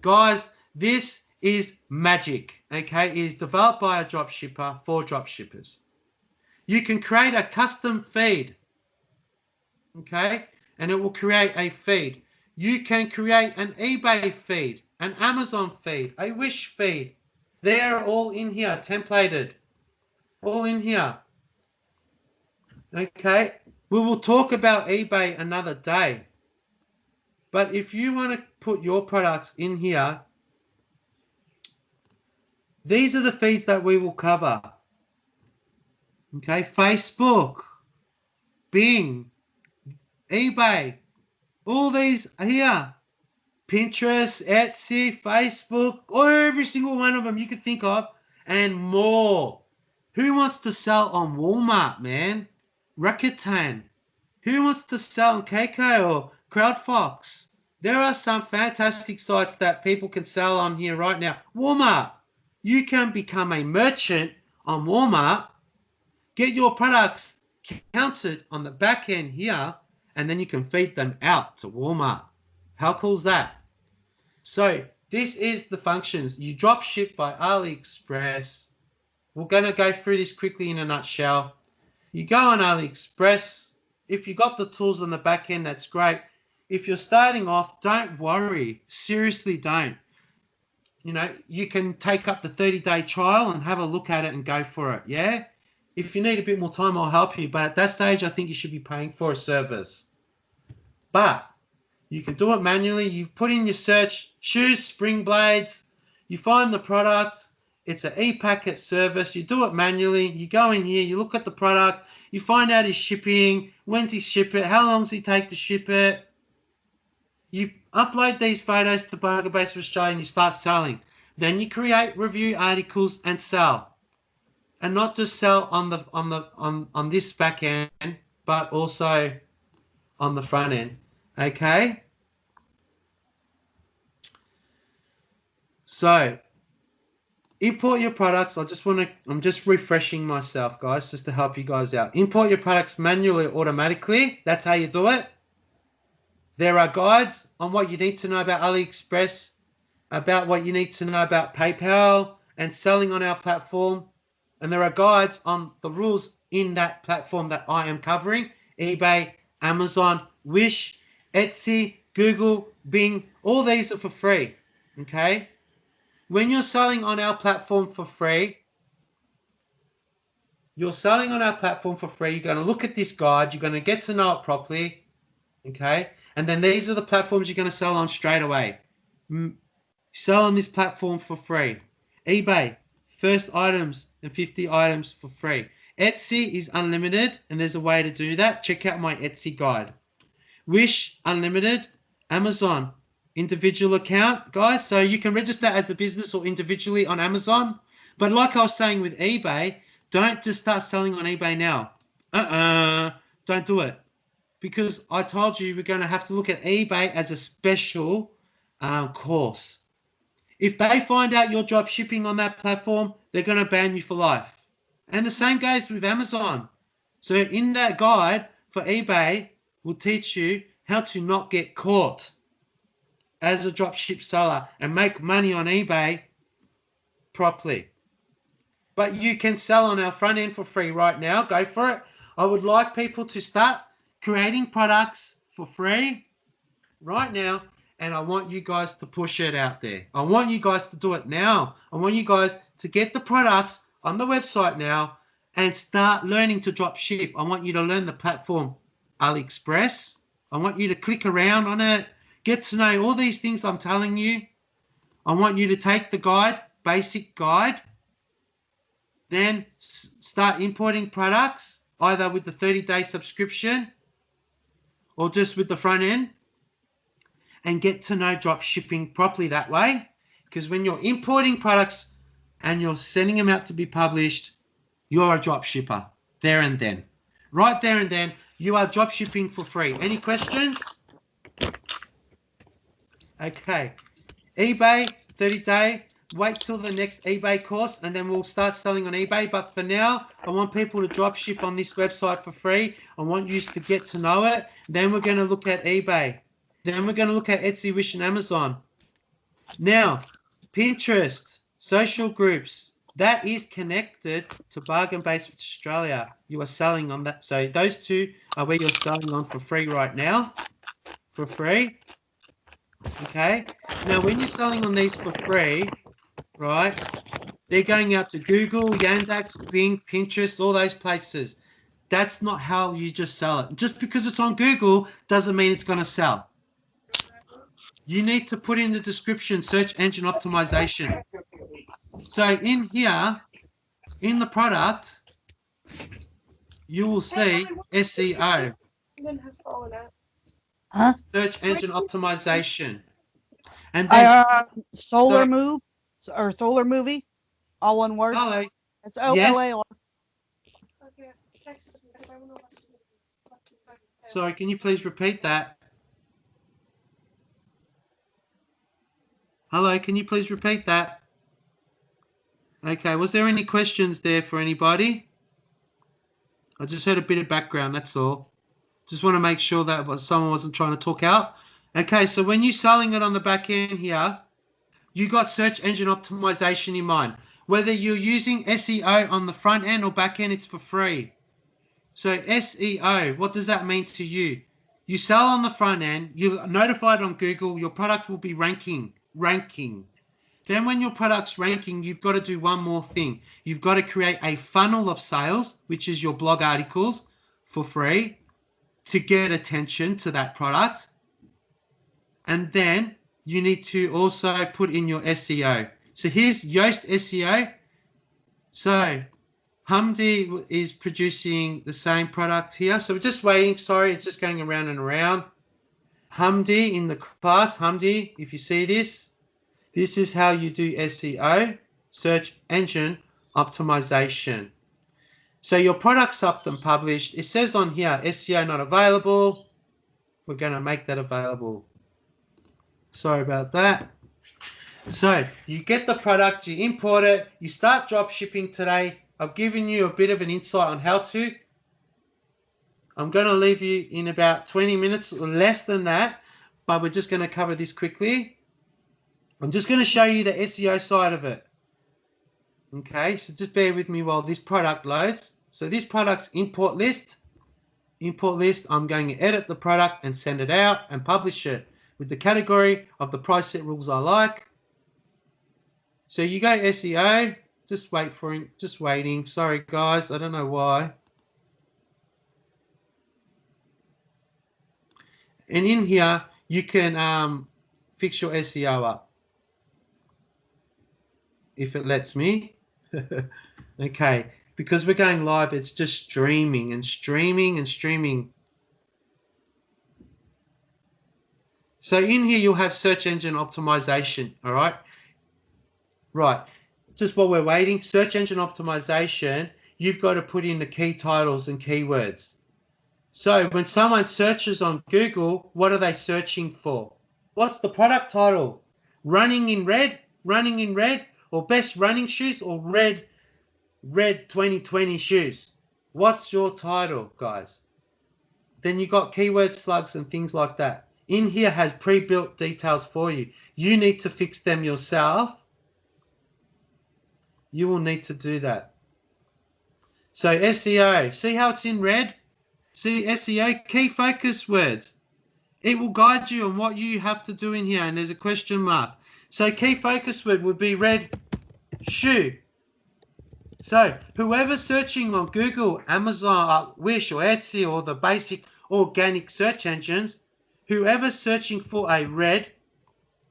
Guys, this is magic, okay? It is developed by a drop shipper for drop shippers. You can create a custom feed, okay? And it will create a feed. You can create an eBay feed, an Amazon feed, a Wish feed. They're all in here, templated. All in here. Okay? We will talk about eBay another day. But if you want to put your products in here, these are the feeds that we will cover. Okay? Facebook, Bing, eBay, all these are here. Pinterest, Etsy, Facebook, every single one of them you can think of, and more. Who wants to sell on Walmart, man? Rakuten. Who wants to sell on KK or CrowdFox? There are some fantastic sites that people can sell on here right now. Walmart. You can become a merchant on Walmart, get your products counted on the back end here, and then you can feed them out to Walmart. How cool is that? So this is the functions. You drop ship by AliExpress. We're going to go through this quickly in a nutshell. You go on AliExpress. If you got the tools on the back end, that's great. If you're starting off, don't worry. Seriously, don't. You know, you can take up the 30-day trial and have a look at it and go for it, yeah? If you need a bit more time, I'll help you. But at that stage, I think you should be paying for a service. But you can do it manually. You put in your search, shoes, spring blades. You find the product. It's an e-packet service. You do it manually. You go in here. You look at the product. You find out his shipping. When's he ship it? How long does he take to ship it? You upload these photos to Burger Base for Australia and you start selling. Then you create review articles and sell. And not just sell on this back end, but also on the front end. Okay? So import your products. I'm just refreshing myself, guys, just to help you guys out. Import your products manually or automatically. That's how you do it. There are guides on what you need to know about AliExpress, about what you need to know about PayPal and selling on our platform. And there are guides on the rules in that platform that I am covering. eBay, Amazon, Wish, Etsy, Google, Bing, all these are for free, okay? When you're selling on our platform for free, you're going to look at this guide, you're going to get to know it properly, okay? And then these are the platforms you're going to sell on straight away. Sell on this platform for free. eBay, first items and 50 items for free. Etsy is unlimited, and there's a way to do that. Check out my Etsy guide. Wish, unlimited. Amazon, individual account, guys. So you can register as a business or individually on Amazon. But like I was saying with eBay, don't just start selling on eBay now. Don't do it. Because I told you we're going to have to look at eBay as a special course. If they find out you're drop shipping on that platform, they're going to ban you for life. And the same goes with Amazon. So in that guide for eBay, we'll teach you how to not get caught as a dropship seller and make money on eBay properly. But you can sell on our front end for free right now. Go for it. I would like people to start creating products for free right now, and I want you guys to push it out there. I want you guys to do it now. I want you guys to get the products on the website now and start learning to drop ship. I want you to learn the platform AliExpress. I want you to click around on it, get to know all these things I'm telling you. I want you to take the guide, basic guide, then start importing products either with the 30-day subscription or just with the front end, and get to know drop shipping properly that way. Because when you're importing products and you're sending them out to be published, you're a drop shipper there and then. Right there and then, you are drop shipping for free. Any questions? Okay. eBay, 30-day. Wait till the next eBay course, and then we'll start selling on eBay. But for now, I want people to drop ship on this website for free. I want you to get to know it. Then we're going to look at eBay. Then we're going to look at Etsy, Wish, and Amazon. Now, Pinterest, social groups, that is connected to Bargain Basement Australia. You are selling on that. So those two are where you're selling on for free right now. For free. Okay. Now, when you're selling on these for free, right, they're going out to Google, Yandex, Bing, Pinterest, all those places. That's not how you just sell it. Just because it's on Google doesn't mean it's going to sell. You need to put in the description, search engine optimization. So in here, in the product, you will see SEO. Huh? Search engine optimization. And then Solar Move or Solar Movie, all one word. hello. It's OLAR. Sorry, can you please repeat that? Hello, can you please repeat that? Okay, was there any questions there for anybody? I just heard a bit of background, that's all. Just want to make sure that someone wasn't trying to talk out. Okay, so when you're selling it on the back end here, you got search engine optimization in mind. Whether you're using SEO on the front end or back end, it's for free. So SEO, what does that mean to you? You sell on the front end, you're notified on Google, your product will be ranking. Then when your product's ranking, you've got to do one more thing. You've got to create a funnel of sales, which is your blog articles for free to get attention to that product. And then you need to also put in your SEO. So here's Yoast SEO. So Humdy is producing the same product here. So we're just waiting. Sorry, it's just going around and around. Humdy in the class. Humdy, if you see this, this is how you do SEO, search engine optimization. So your product's up and published. It says on here, SEO not available. We're going to make that available. Sorry about that. So you get the product, you import it, you start drop shipping today. I've given you a bit of an insight on how to. I'm going to leave you in about 20 minutes or less than that, but we're just going to cover this quickly. I'm just going to show you the SEO side of it. Okay, so just bear with me while this product loads. So this product's import list. Import list, I'm going to edit the product and send it out and publish it with the category of the price set rules I like. So you go SEO, just wait for it, just waiting. Sorry guys, I don't know why. And in here, you can fix your SEO up. If it lets me. Okay, because we're going live, it's just streaming and streaming and streaming. So in here, you'll have search engine optimization, all right? Right, just while we're waiting, search engine optimization, you've got to put in the key titles and keywords. So when someone searches on Google, what are they searching for? What's the product title? Running in red, or best running shoes, or red 2020 shoes? What's your title, guys? Then you got keyword slugs and things like that. In here has pre-built details for you. You need to fix them yourself. You will need to do that. So SEO, see how it's in red? See SEO, key focus words. It will guide you on what you have to do in here, and there's a question mark. So key focus word would be red shoe. So whoever's searching on Google, Amazon, Wish, or Etsy, or the basic organic search engines, whoever's searching for a red,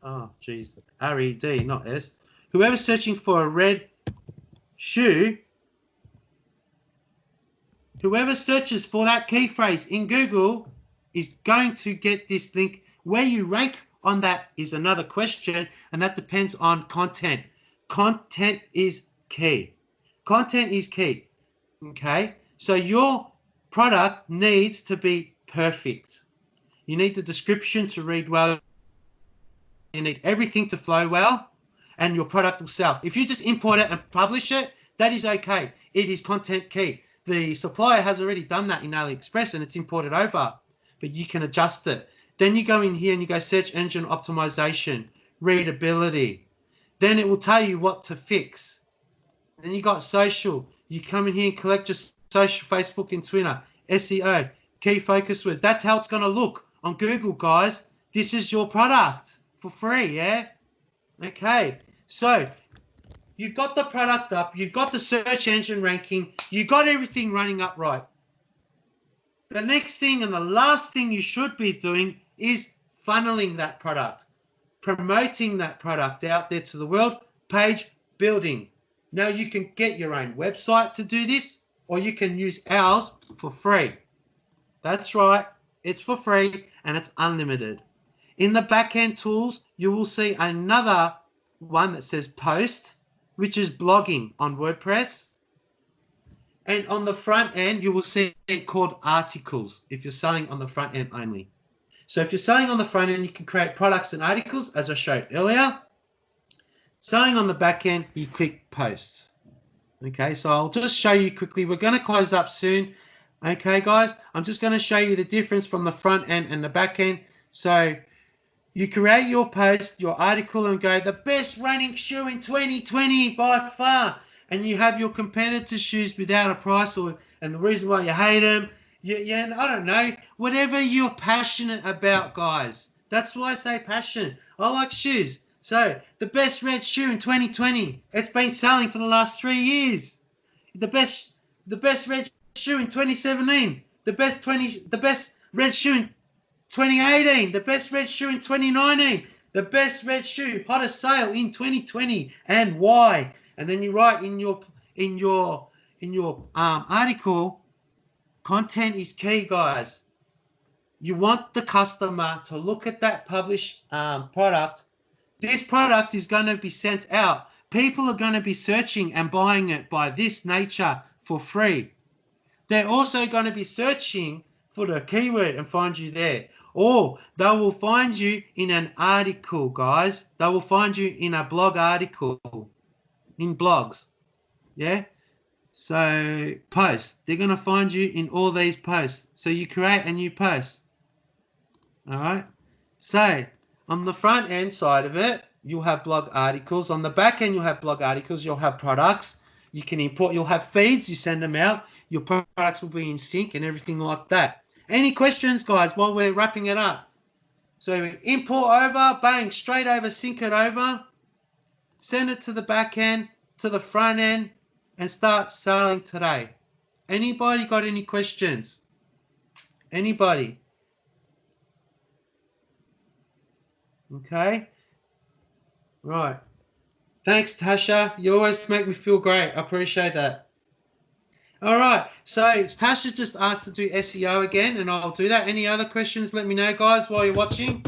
oh geez, R-E-D, not S, whoever's searching for a red shoe, whoever searches for that key phrase in Google is going to get this link. Where you rank on that is another question, and that depends on content. content is key. Content is key. Okay, so your product needs to be perfect. You need the description to read well. You need everything to flow well, and your product will sell. If you just import it and publish it, that is okay. It is content key. The supplier has already done that in AliExpress and it's imported over, but you can adjust it. Then you go in here and you go search engine optimization, readability. Then it will tell you what to fix. Then you got social. You come in here and collect your social, Facebook and Twitter, SEO, key focus words. That's how it's going to look on Google, guys. This is your product for free, yeah? Okay, so you've got the product up, you've got the search engine ranking, you've got everything running up right. The next thing and the last thing you should be doing is funneling that product, promoting that product out there to the world, page building. Now you can get your own website to do this, or you can use ours for free. That's right, it's for free and it's unlimited. In the back-end tools, you will see another one that says post, which is blogging on WordPress. And on the front end, you will see it called articles if you're selling on the front end only. So if you're selling on the front end, you can create products and articles, as I showed earlier. Selling on the back end, you click posts. Okay, so I'll just show you quickly. We're going to close up soon. Okay, guys, I'm just going to show you the difference from the front end and the back end. So you create your post, your article, and go, the best running shoe in 2020 by far. And you have your competitor shoes without a price, and the reason why you hate them. Yeah, I don't know. Whatever you're passionate about, guys. That's why I say passion. I like shoes. So the best red shoe in 2020. It's been selling for the last 3 years. The best red shoe in 2017. The best red shoe in 2018. The best red shoe in 2019. The best red shoe, hottest sale in 2020, and why? And then you write in your article, content is key, guys. You want the customer to look at that published product. This product is going to be sent out. People are going to be searching and buying it by this nature for free. They're also going to be searching for the keyword and find you there. Or they will find you in an article, guys. They will find you in a blog article, in blogs. Yeah? So post. They're going to find you in all these posts. So you create a new post. All right? So on the front end side of it, you'll have blog articles. On the back end, you'll have blog articles. You'll have products. You can import. You'll have feeds. You send them out. Your products will be in sync and everything like that. Any questions, guys, while we're wrapping it up? So import over, bang, straight over, sync it over, send it to the back end, to the front end, and start selling today. Anybody got any questions? Anybody? Okay. Right. Thanks, Tasha. You always make me feel great. I appreciate that. All right, so Tasha just asked to do SEO again, and I'll do that. Any other questions, let me know, guys, while you're watching.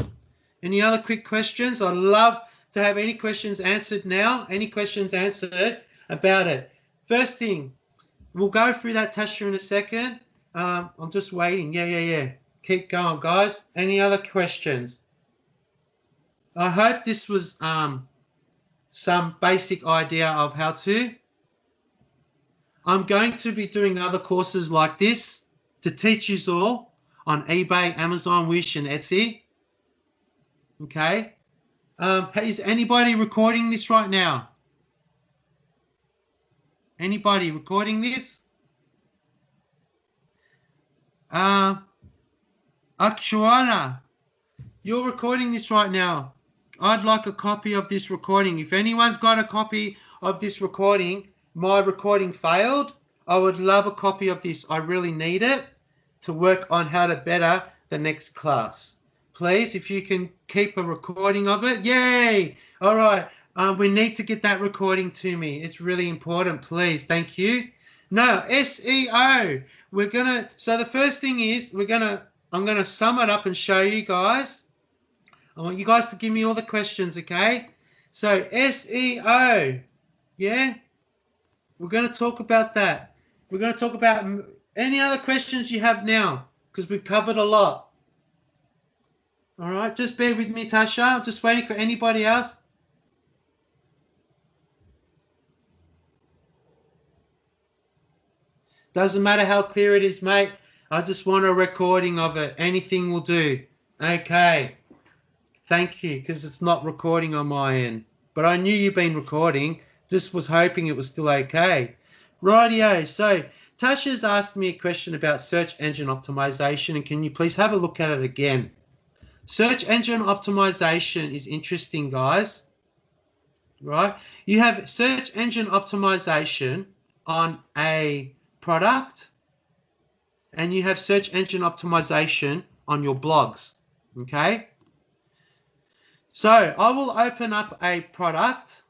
Any other quick questions? I'd love to have any questions answered now, any questions answered about it. First thing, we'll go through that, Tasha, in a second. I'm just waiting. Yeah. Keep going, guys. Any other questions? I hope this was some basic idea of how to. I'm going to be doing other courses like this to teach you all on eBay, Amazon, Wish, and Etsy. Okay. Is anybody recording this right now? Anybody recording this? Akshwana, you're recording this right now. I'd like a copy of this recording. If anyone's got a copy of this recording, my recording failed, I would love a copy of this. I really need it to work on how to better the next class. Please, if you can keep a recording of it. Yay! All right. We need to get that recording to me. It's really important. Please. Thank you. Now, SEO. So the first thing is I'm going to sum it up and show you guys. I want you guys to give me all the questions, okay? So SEO. Yeah? We're going to talk about that. We're going to talk about any other questions you have now, because we've covered a lot. All right, just bear with me, Tasha. I'm just waiting for anybody else. Doesn't matter how clear it is, mate. I just want a recording of it. Anything will do. Okay. Thank you, because it's not recording on my end. But I knew you've been recording. Just was hoping it was still okay. Rightio. So Tasha's asked me a question about search engine optimization, and can you please have a look at it again? Search engine optimization is interesting, guys. Right? You have search engine optimization on a product, and you have search engine optimization on your blogs. Okay? So I will open up a product.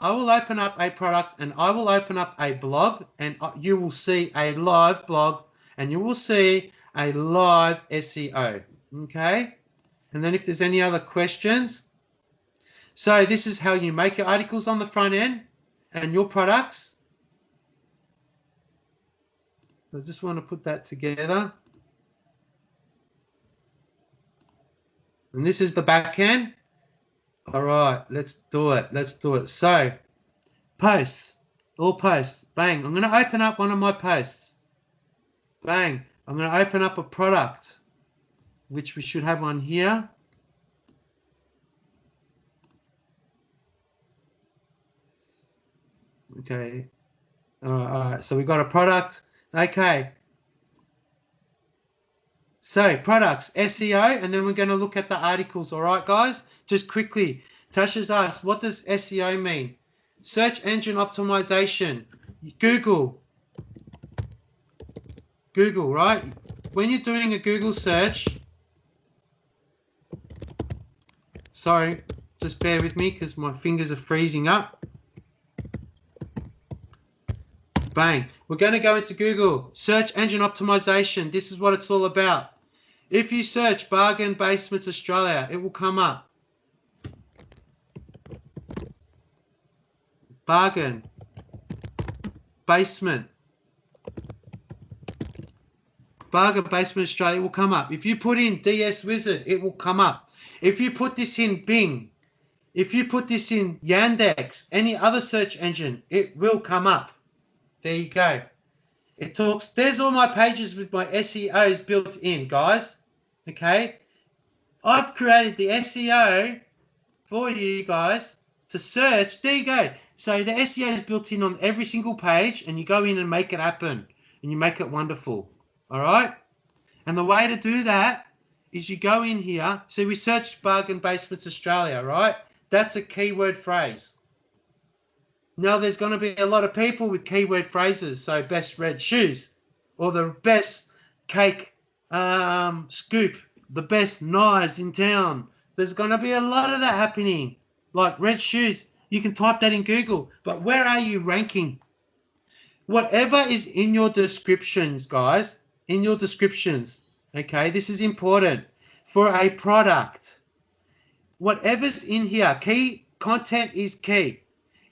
I will open up a product and I will open up a blog, and you will see a live blog and you will see a live SEO. Okay? And then if there's any other questions. So this is how you make your articles on the front end and your products. I just want to put that together. And this is the back end. All right, let's do it. Let's do it. So posts, all posts, bang. I'm going to open up one of my posts. Bang. I'm going to open up a product, which we should have on here. Okay. All right. So we've got a product. Okay. So products, SEO, and then we're going to look at the articles. All right, guys? Just quickly. Tasha's asked, what does SEO mean? Search engine optimization. Google, right? When you're doing a Google search, sorry, just bear with me because my fingers are freezing up. Bang. We're going to go into Google. Search engine optimization. This is what it's all about. If you search Bargain Basements Australia, it will come up. Bargain Basement. Bargain Basement Australia will come up. If you put in DS Wizard, it will come up. If you put this in Bing, if you put this in Yandex, any other search engine, it will come up. There you go. It talks, there's all my pages with my SEOs built in, guys. Okay. I've created the SEO for you guys to search. There you go. So the SEO is built in on every single page, and you go in and make it happen, and you make it wonderful. All right. And the way to do that is you go in here. So we searched Bargain Basements Australia, right? That's a keyword phrase. Now there's going to be a lot of people with keyword phrases. So best red shoes, or the best cake scoop, the best knives in town. There's going to be a lot of that happening. Like red shoes, you can type that in Google. But where are you ranking? Whatever is in your descriptions, guys, in your descriptions, okay, this is important for a product. Whatever's in here, key content is key.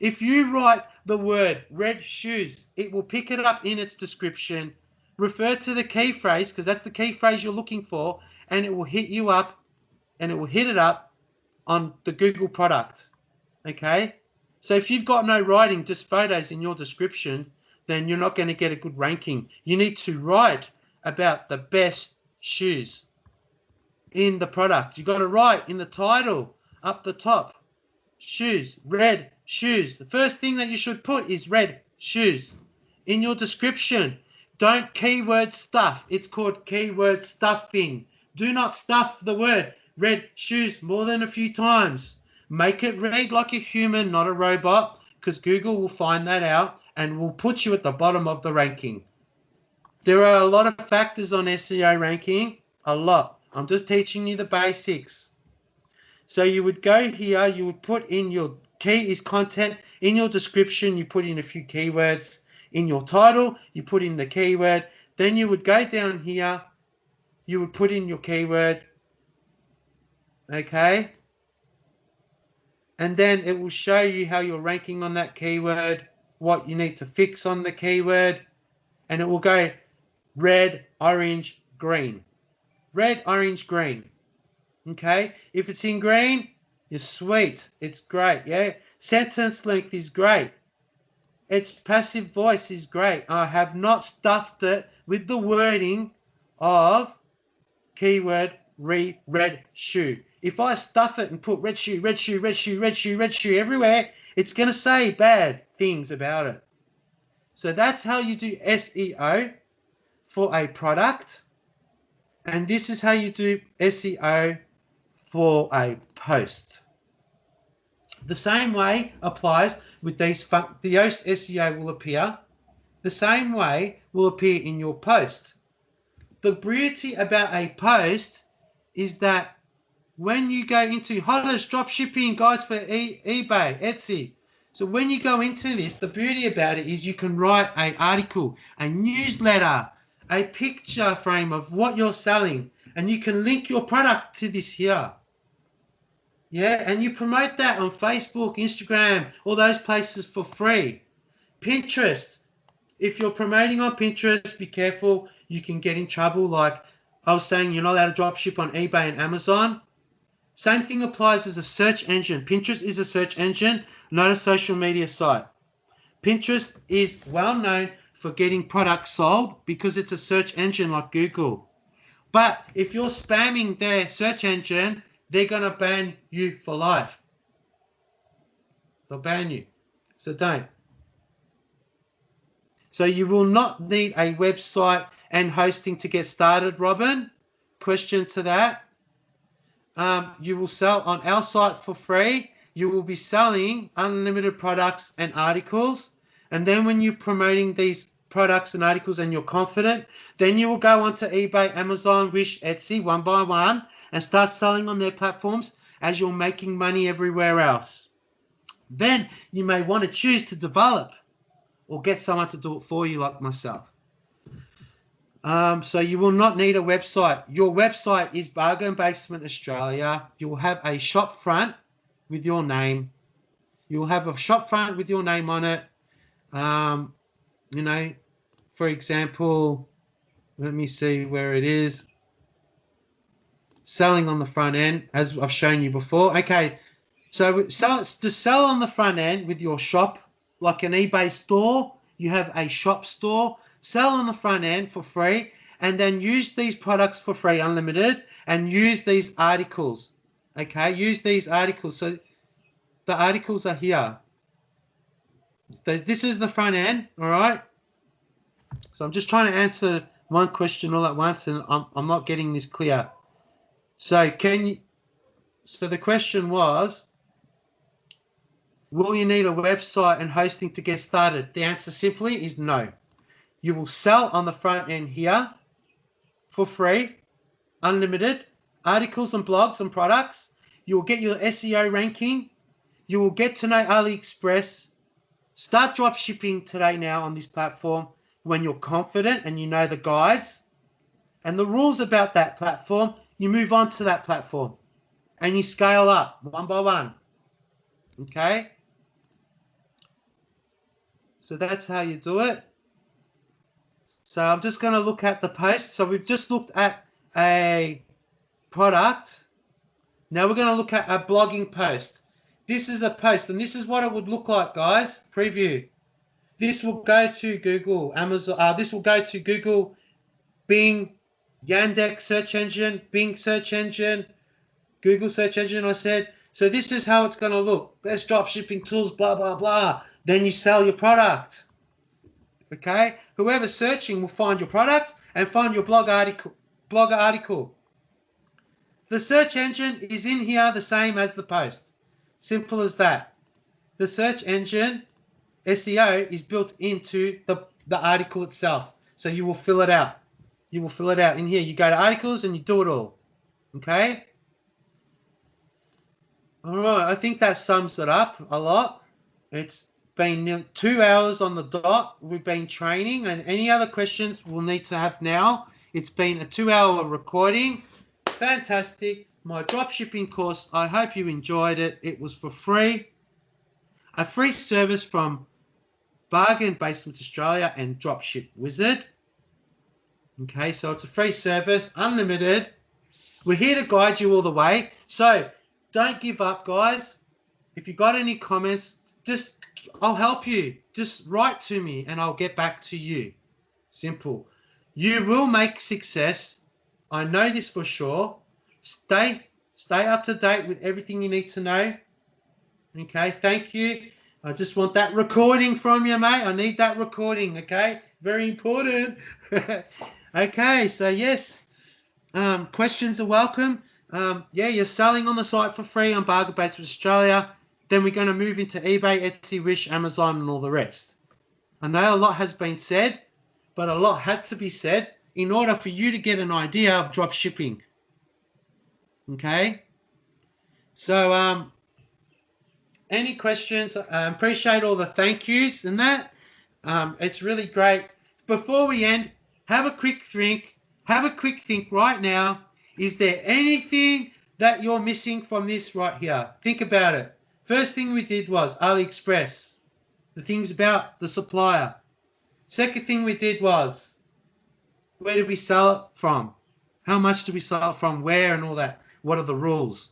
If you write the word red shoes, it will pick it up in its description, refer to the key phrase, because that's the key phrase you're looking for, and it will hit you up, and it will hit it up on the Google product. Okay? So if you've got no writing, just photos in your description, then you're not going to get a good ranking. You need to write about the best shoes in the product. You've got to write in the title up the top. Shoes, red shoes. The first thing that you should put is red shoes. In your description, don't keyword stuff. It's called keyword stuffing. Do not stuff the word red shoes more than a few times. Make it read like a human, not a robot, because Google will find that out and will put you at the bottom of the ranking. There are a lot of factors on SEO ranking, a lot. I'm just teaching you the basics. So you would go here, you would put in your key is content. In your description, you put in a few keywords. In your title, you put in the keyword. Then you would go down here, you would put in your keyword. Okay. and then it will show you how you're ranking on that keyword, what you need to fix on the keyword, and it will go red, orange, green. Red, orange, green. Okay? If it's in green, you're sweet. It's great, yeah? Sentence length is great. Its passive voice is great. I have not stuffed it with the wording of keyword red shoe. If I stuff it and put red shoe, red shoe, red shoe, red shoe, red shoe everywhere, it's going to say bad things about it. So that's how you do SEO for a product. And this is how you do SEO for a post. The same way applies with these. The Yoast SEO will appear. The same way will appear in your post. The beauty about a post is that when you go into hottest drop shipping guides for eBay, Etsy. So when you go into this, the beauty about it is you can write an article, a newsletter, a picture frame of what you're selling, and you can link your product to this here. Yeah, and you promote that on Facebook, Instagram, all those places for free. Pinterest. If you're promoting on Pinterest, be careful. You can get in trouble. Like I was saying, you're not allowed to drop ship on eBay and Amazon. Same thing applies as a search engine. Pinterest is a search engine, not a social media site. Pinterest is well known for getting products sold because it's a search engine like Google. But if you're spamming their search engine, they're going to ban you for life. They'll ban you. So don't. So you will not need a website and hosting to get started, Robin. Question to that. You will sell on our site for free. You will be selling unlimited products and articles. And then when you're promoting these products and articles and you're confident, then you will go onto eBay, Amazon, Wish, Etsy, one by one, and start selling on their platforms as you're making money everywhere else. Then you may want to choose to develop or get someone to do it for you like myself. So you will not need a website. Your website is Bargain Basement Australia. You will have a shop front with your name. You will have a shop front with your name on it. You know, for example, let me see where it is. Selling on the front end, as I've shown you before. Okay, so to sell on the front end with your shop, like an eBay store, you have a shop store. Sell on the front end for free, and then use these products for free, unlimited, and use these articles. Okay, use these articles. So the articles are here. This is the front end, all right? So I'm just trying to answer one question all at once, and I'm not getting this clear. So so the question was, will you need a website and hosting to get started? The answer simply is no. You will sell on the front end here for free, unlimited, articles and blogs and products. You will get your SEO ranking. You will get to know AliExpress. Start drop shipping today now on this platform when you're confident and you know the guides and the rules about that platform. You move on to that platform and you scale up one by one. Okay? So that's how you do it. So I'm just going to look at the post. So we've just looked at a product. Now we're going to look at a blogging post. This is a post, and this is what it would look like, guys. Preview. This will go to Google, Amazon. This will go to Google, Bing, Yandex search engine, Bing search engine, Google search engine, I said. So this is how it's going to look. Best drop shipping tools, blah, blah, blah. Then you sell your product. Okay? Whoever's searching will find your product and find your blogger article. The search engine is in here the same as the post. Simple as that. The search engine SEO is built into the article itself. So you will fill it out. You will fill it out in here. You go to articles and you do it all. Okay? All right. I think that sums it up a lot. It's been nearly 2 hours on the dot. We've been training, and any other questions we'll need to have now. It's been a 2-hour recording. Fantastic. my dropshipping course. I hope you enjoyed it. It was for free. A free service from Bargain Basements Australia and Dropship Wizard. Okay, so it's a free service, unlimited. We're here to guide you all the way. So don't give up, guys. If you got any comments, I'll help you. Just write to me and I'll get back to you. Simple. You will make success. I know this for sure. Stay up to date with everything you need to know. Okay, thank you. I just want that recording from you, mate. I need that recording, okay? Very important. Okay, so yes, questions are welcome. Yeah, you're selling on the site for free on Bargain Basements Australia. Then we're going to move into eBay, Etsy, Wish, Amazon, and all the rest. I know a lot has been said, but a lot had to be said in order for you to get an idea of drop shipping. Okay? So, any questions? I appreciate all the thank yous and that. It's really great. Before we end, have a quick think. Have a quick think right now. Is there anything that you're missing from this right here? Think about it. First thing we did was AliExpress. The things about the supplier. Second thing we did was, where did we sell it from? How much do we sell it from? Where and all that? What are the rules?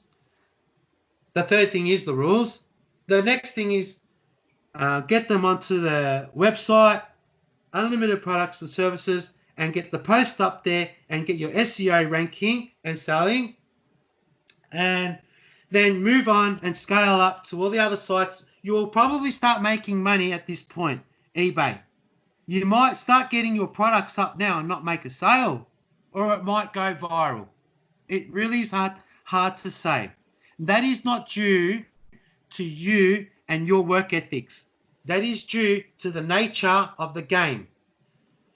The third thing is the rules. The next thing is get them onto the website, unlimited products and services, and get the post up there and get your SEO ranking and selling. And then move on and scale up to all the other sites. You will probably start making money at this point, eBay. You might start getting your products up now and not make a sale, or it might go viral. It really is hard to say. That is not due to you and your work ethics. That is due to the nature of the game.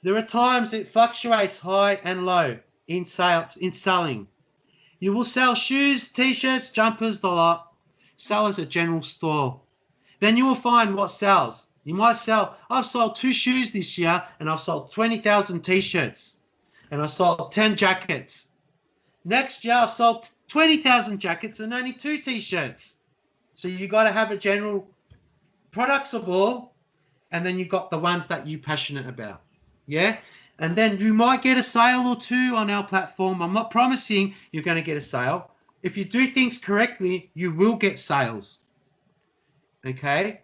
There are times it fluctuates high and low in selling. You will sell shoes, t-shirts, jumpers, the lot. Sell as a general store. Then you will find what sells. You might sell, I've sold 2 shoes this year and I've sold 20,000 t-shirts and I've sold 10 jackets. Next year I've sold 20,000 jackets and only 2 t-shirts. So you got to have a general products of all, and then you got the ones that you're passionate about. Yeah? And then you might get a sale or 2 on our platform. I'm not promising you're going to get a sale. If you do things correctly, you will get sales. Okay?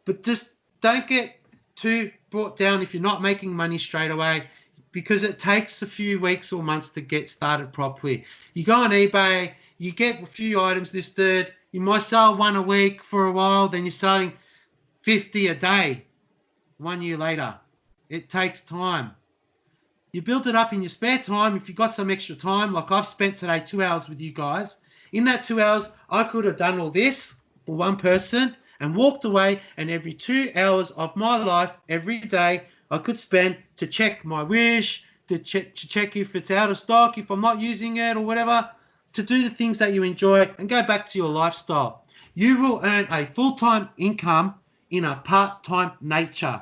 But just don't get too brought down if you're not making money straight away, because it takes a few weeks or months to get started properly. You go on eBay, you get a few items listed, you might sell 1 a week for a while, then you're selling 50 a day 1 year later. It takes time. You build it up in your spare time. If you've got some extra time, like I've spent today 2 hours with you guys. In that 2 hours, I could have done all this for one person and walked away, and every 2 hours of my life, every day, I could spend to check my Wish, to check if it's out of stock, if I'm not using it or whatever, to do the things that you enjoy and go back to your lifestyle. You will earn a full-time income in a part-time nature.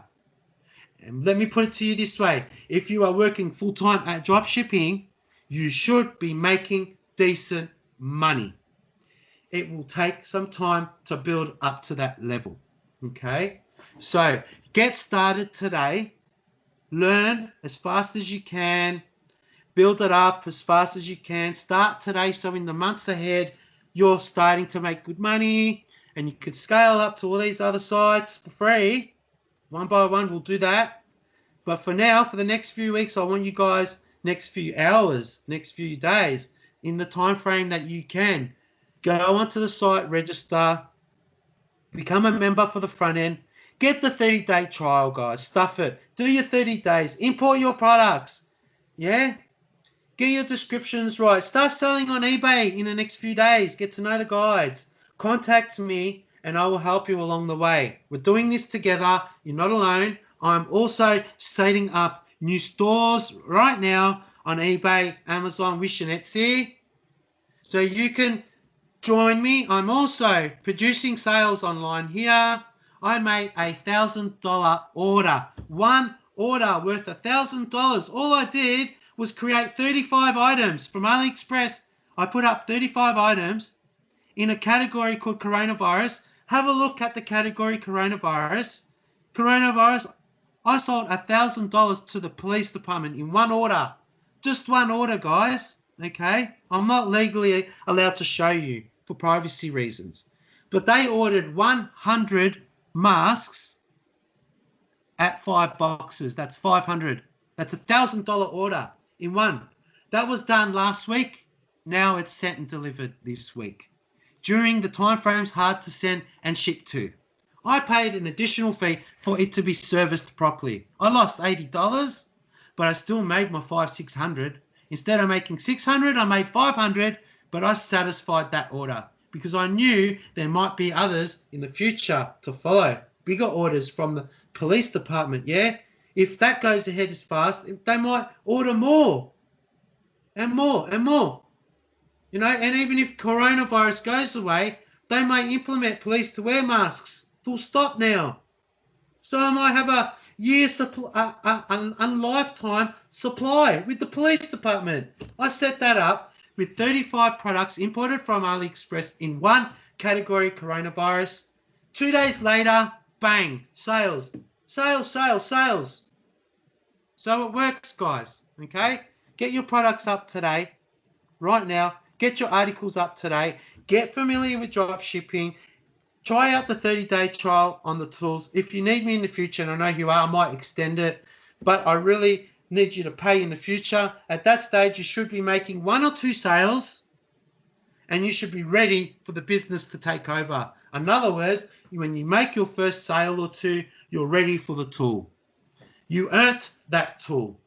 And let me put it to you this way. If you are working full-time at dropshipping, you should be making decent money. It will take some time to build up to that level. Okay? So get started today. Learn as fast as you can. Build it up as fast as you can. Start today so in the months ahead, you're starting to make good money and you can scale up to all these other sites for free. One by one, we'll do that. But for now, for the next few weeks, I want you guys, next few hours, next few days, in the time frame that you can, go onto the site, register, become a member for the front end, get the 30-day trial, guys. Stuff it. Do your 30 days. Import your products. Yeah? Get your descriptions right. Start selling on eBay in the next few days. Get to know the guides. Contact me and I will help you along the way. We're doing this together. You're not alone. I'm also setting up new stores right now on eBay, Amazon, Wish, and Etsy. So you can join me. I'm also producing sales online here. I made a $1,000 order. One order worth $1,000. All I did was create 35 items from AliExpress. I put up 35 items in a category called coronavirus. Have a look at the category coronavirus. Coronavirus, I sold $1,000 to the police department in one order. Just one order, guys. Okay? I'm not legally allowed to show you for privacy reasons. But they ordered 100 masks at 5 boxes. That's 500. That's $1,000 order in one. That was done last week. Now it's sent and delivered this week. During the time frames hard to send and ship to. I paid an additional fee for it to be serviced properly. I lost $80, but I still made my $600. Instead of making $600, I made $500, but I satisfied that order because I knew there might be others in the future to follow. Bigger orders from the police department, yeah? If that goes ahead as fast, they might order more and more and more. You know, and even if coronavirus goes away, they may implement police to wear masks. Full stop now. So I might have a year supply, a lifetime supply with the police department. I set that up with 35 products imported from AliExpress in one category, coronavirus. 2 days later, bang, sales, sales, sales, sales. So it works, guys, okay? Get your products up today, right now. Get your articles up today. Get familiar with drop shipping. Try out the 30-day trial on the tools. If you need me in the future, and I know you are, I might extend it, but I really need you to pay in the future. At that stage, you should be making 1 or 2 sales, and you should be ready for the business to take over. In other words, when you make your first sale or 2, you're ready for the tool. You earned that tool.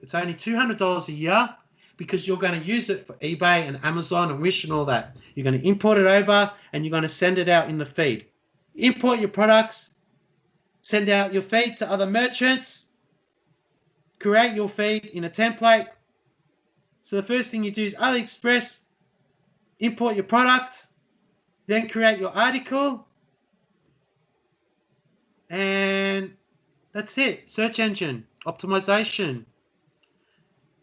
It's only $200 a year because you're going to use it for eBay and Amazon and Wish and all that. You're going to import it over and you're going to send it out in the feed. Import your products, send out your feed to other merchants, create your feed in a template. So the first thing you do is AliExpress, import your product, then create your article, and that's it. Search engine optimization.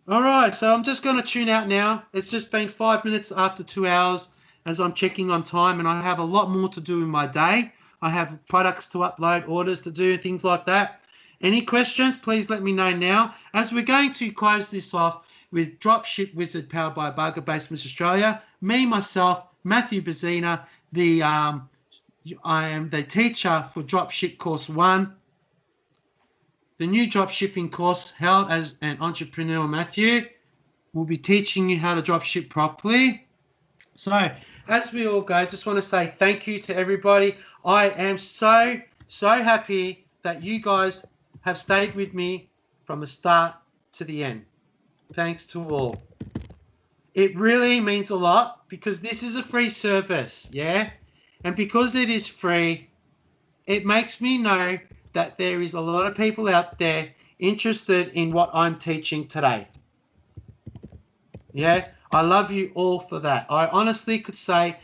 All right, so I'm just going to tune out now. It's just been 5 minutes after 2 hours as I'm checking on time, and I have a lot more to do in my day. I have products to upload, orders to do, things like that. Any questions, please let me know now. As we're going to close this off with Dropship Wizard powered by Bargain Basement Australia, me, myself, Matthew Bazina, I am the teacher for Dropship Course 1. The new dropshipping course held as an entrepreneur, Matthew, will be teaching you how to dropship properly. So as we all go, just want to say thank you to everybody. I am so happy that you guys have stayed with me from the start to the end. Thanks to all. It really means a lot because this is a free service, yeah? And because it is free, it makes me know that there is a lot of people out there interested in what I'm teaching today. Yeah, I love you all for that. I honestly could say,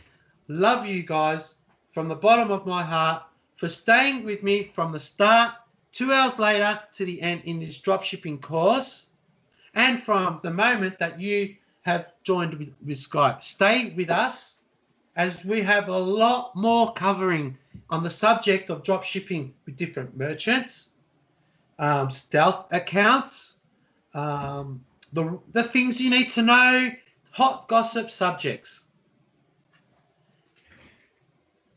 love you guys from the bottom of my heart for staying with me from the start, 2 hours later to the end in this dropshipping course, and from the moment that you have joined with Skype. Stay with us as we have a lot more covering on the subject of dropshipping with different merchants, stealth accounts, the things you need to know, hot gossip subjects.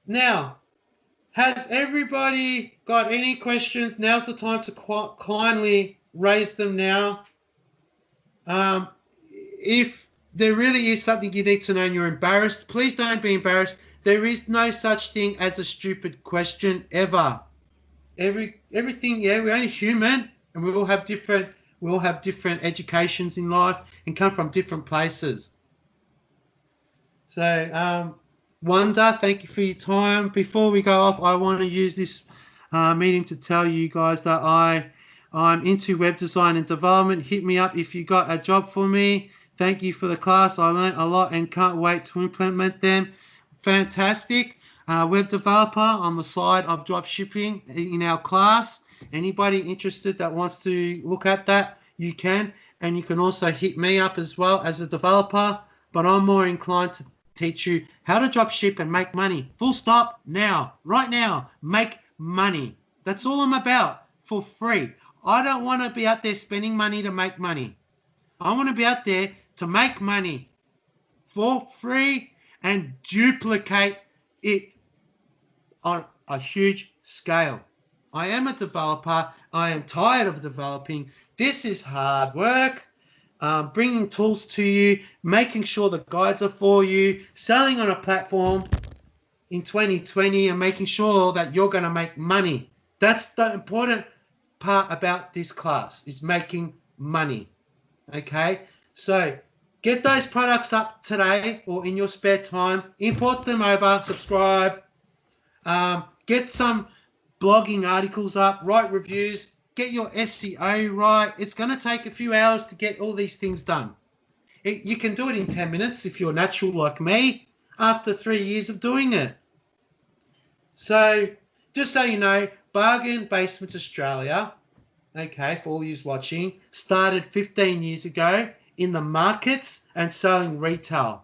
Now, has everybody got any questions? Now's the time to kindly raise them now. If there really is something you need to know and you're embarrassed, please don't be embarrassed. There is no such thing as a stupid question ever. Everything, yeah, we're only human and we all have different educations in life and come from different places. So, Wanda, thank you for your time. Before we go off, I want to use this meeting to tell you guys that I'm into web design and development. Hit me up if you got a job for me. Thank you for the class. I learned a lot and can't wait to implement them. Fantastic. Web developer on the side of drop shipping in our class. Anybody interested that wants to look at that, you can. And you can also hit me up as well as a developer. but I'm more inclined to teach you how to drop ship and make money. Full stop. Now, right now, make money. That's all I'm about, for free. I don't want to be out there spending money to make money. I want to be out there to make money for free and duplicate it on a huge scale. I am a developer. I am tired of developing. This is hard work. Bringing tools to you, making sure the guides are for you, selling on a platform in 2020 and making sure that you're going to make money. That's the important part about this class, is making money. Okay, so get those products up today or in your spare time, import them over, subscribe, get some blogging articles up, write reviews, get your SEO right. It's going to take a few hours to get all these things done. You can do it in 10 minutes if you're natural like me after 3 years of doing it. So just so you know, Bargain Basements Australia, okay, for all yous watching, started 15 years ago in the markets and selling retail.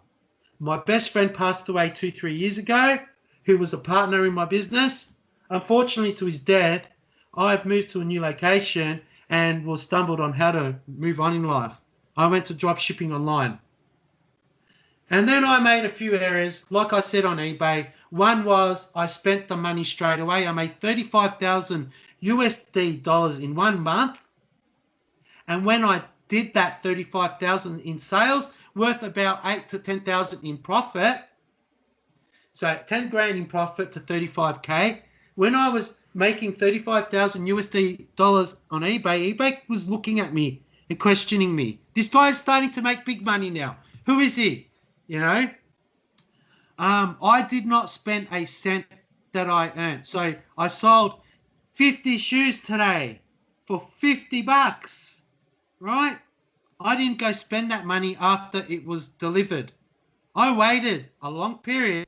My best friend passed away 2-3 years ago, who was a partner in my business. Unfortunately, to his death, I've moved to a new location and was stumbled on how to move on in life. I went to drop shipping online. And then I made a few errors, like I said on eBay. One was I spent the money straight away. I made 35,000 USD dollars in 1 month. And when I did that 35,000 in sales, worth about 8 to 10,000 in profit. So 10 grand in profit to 35K. When I was making 35,000 USD dollars on eBay, eBay was looking at me and questioning me. This guy is starting to make big money now. Who is he? You know? I did not spend a cent that I earned. So I sold 50 shoes today for 50 bucks, right? I didn't go spend that money after it was delivered. I waited a long period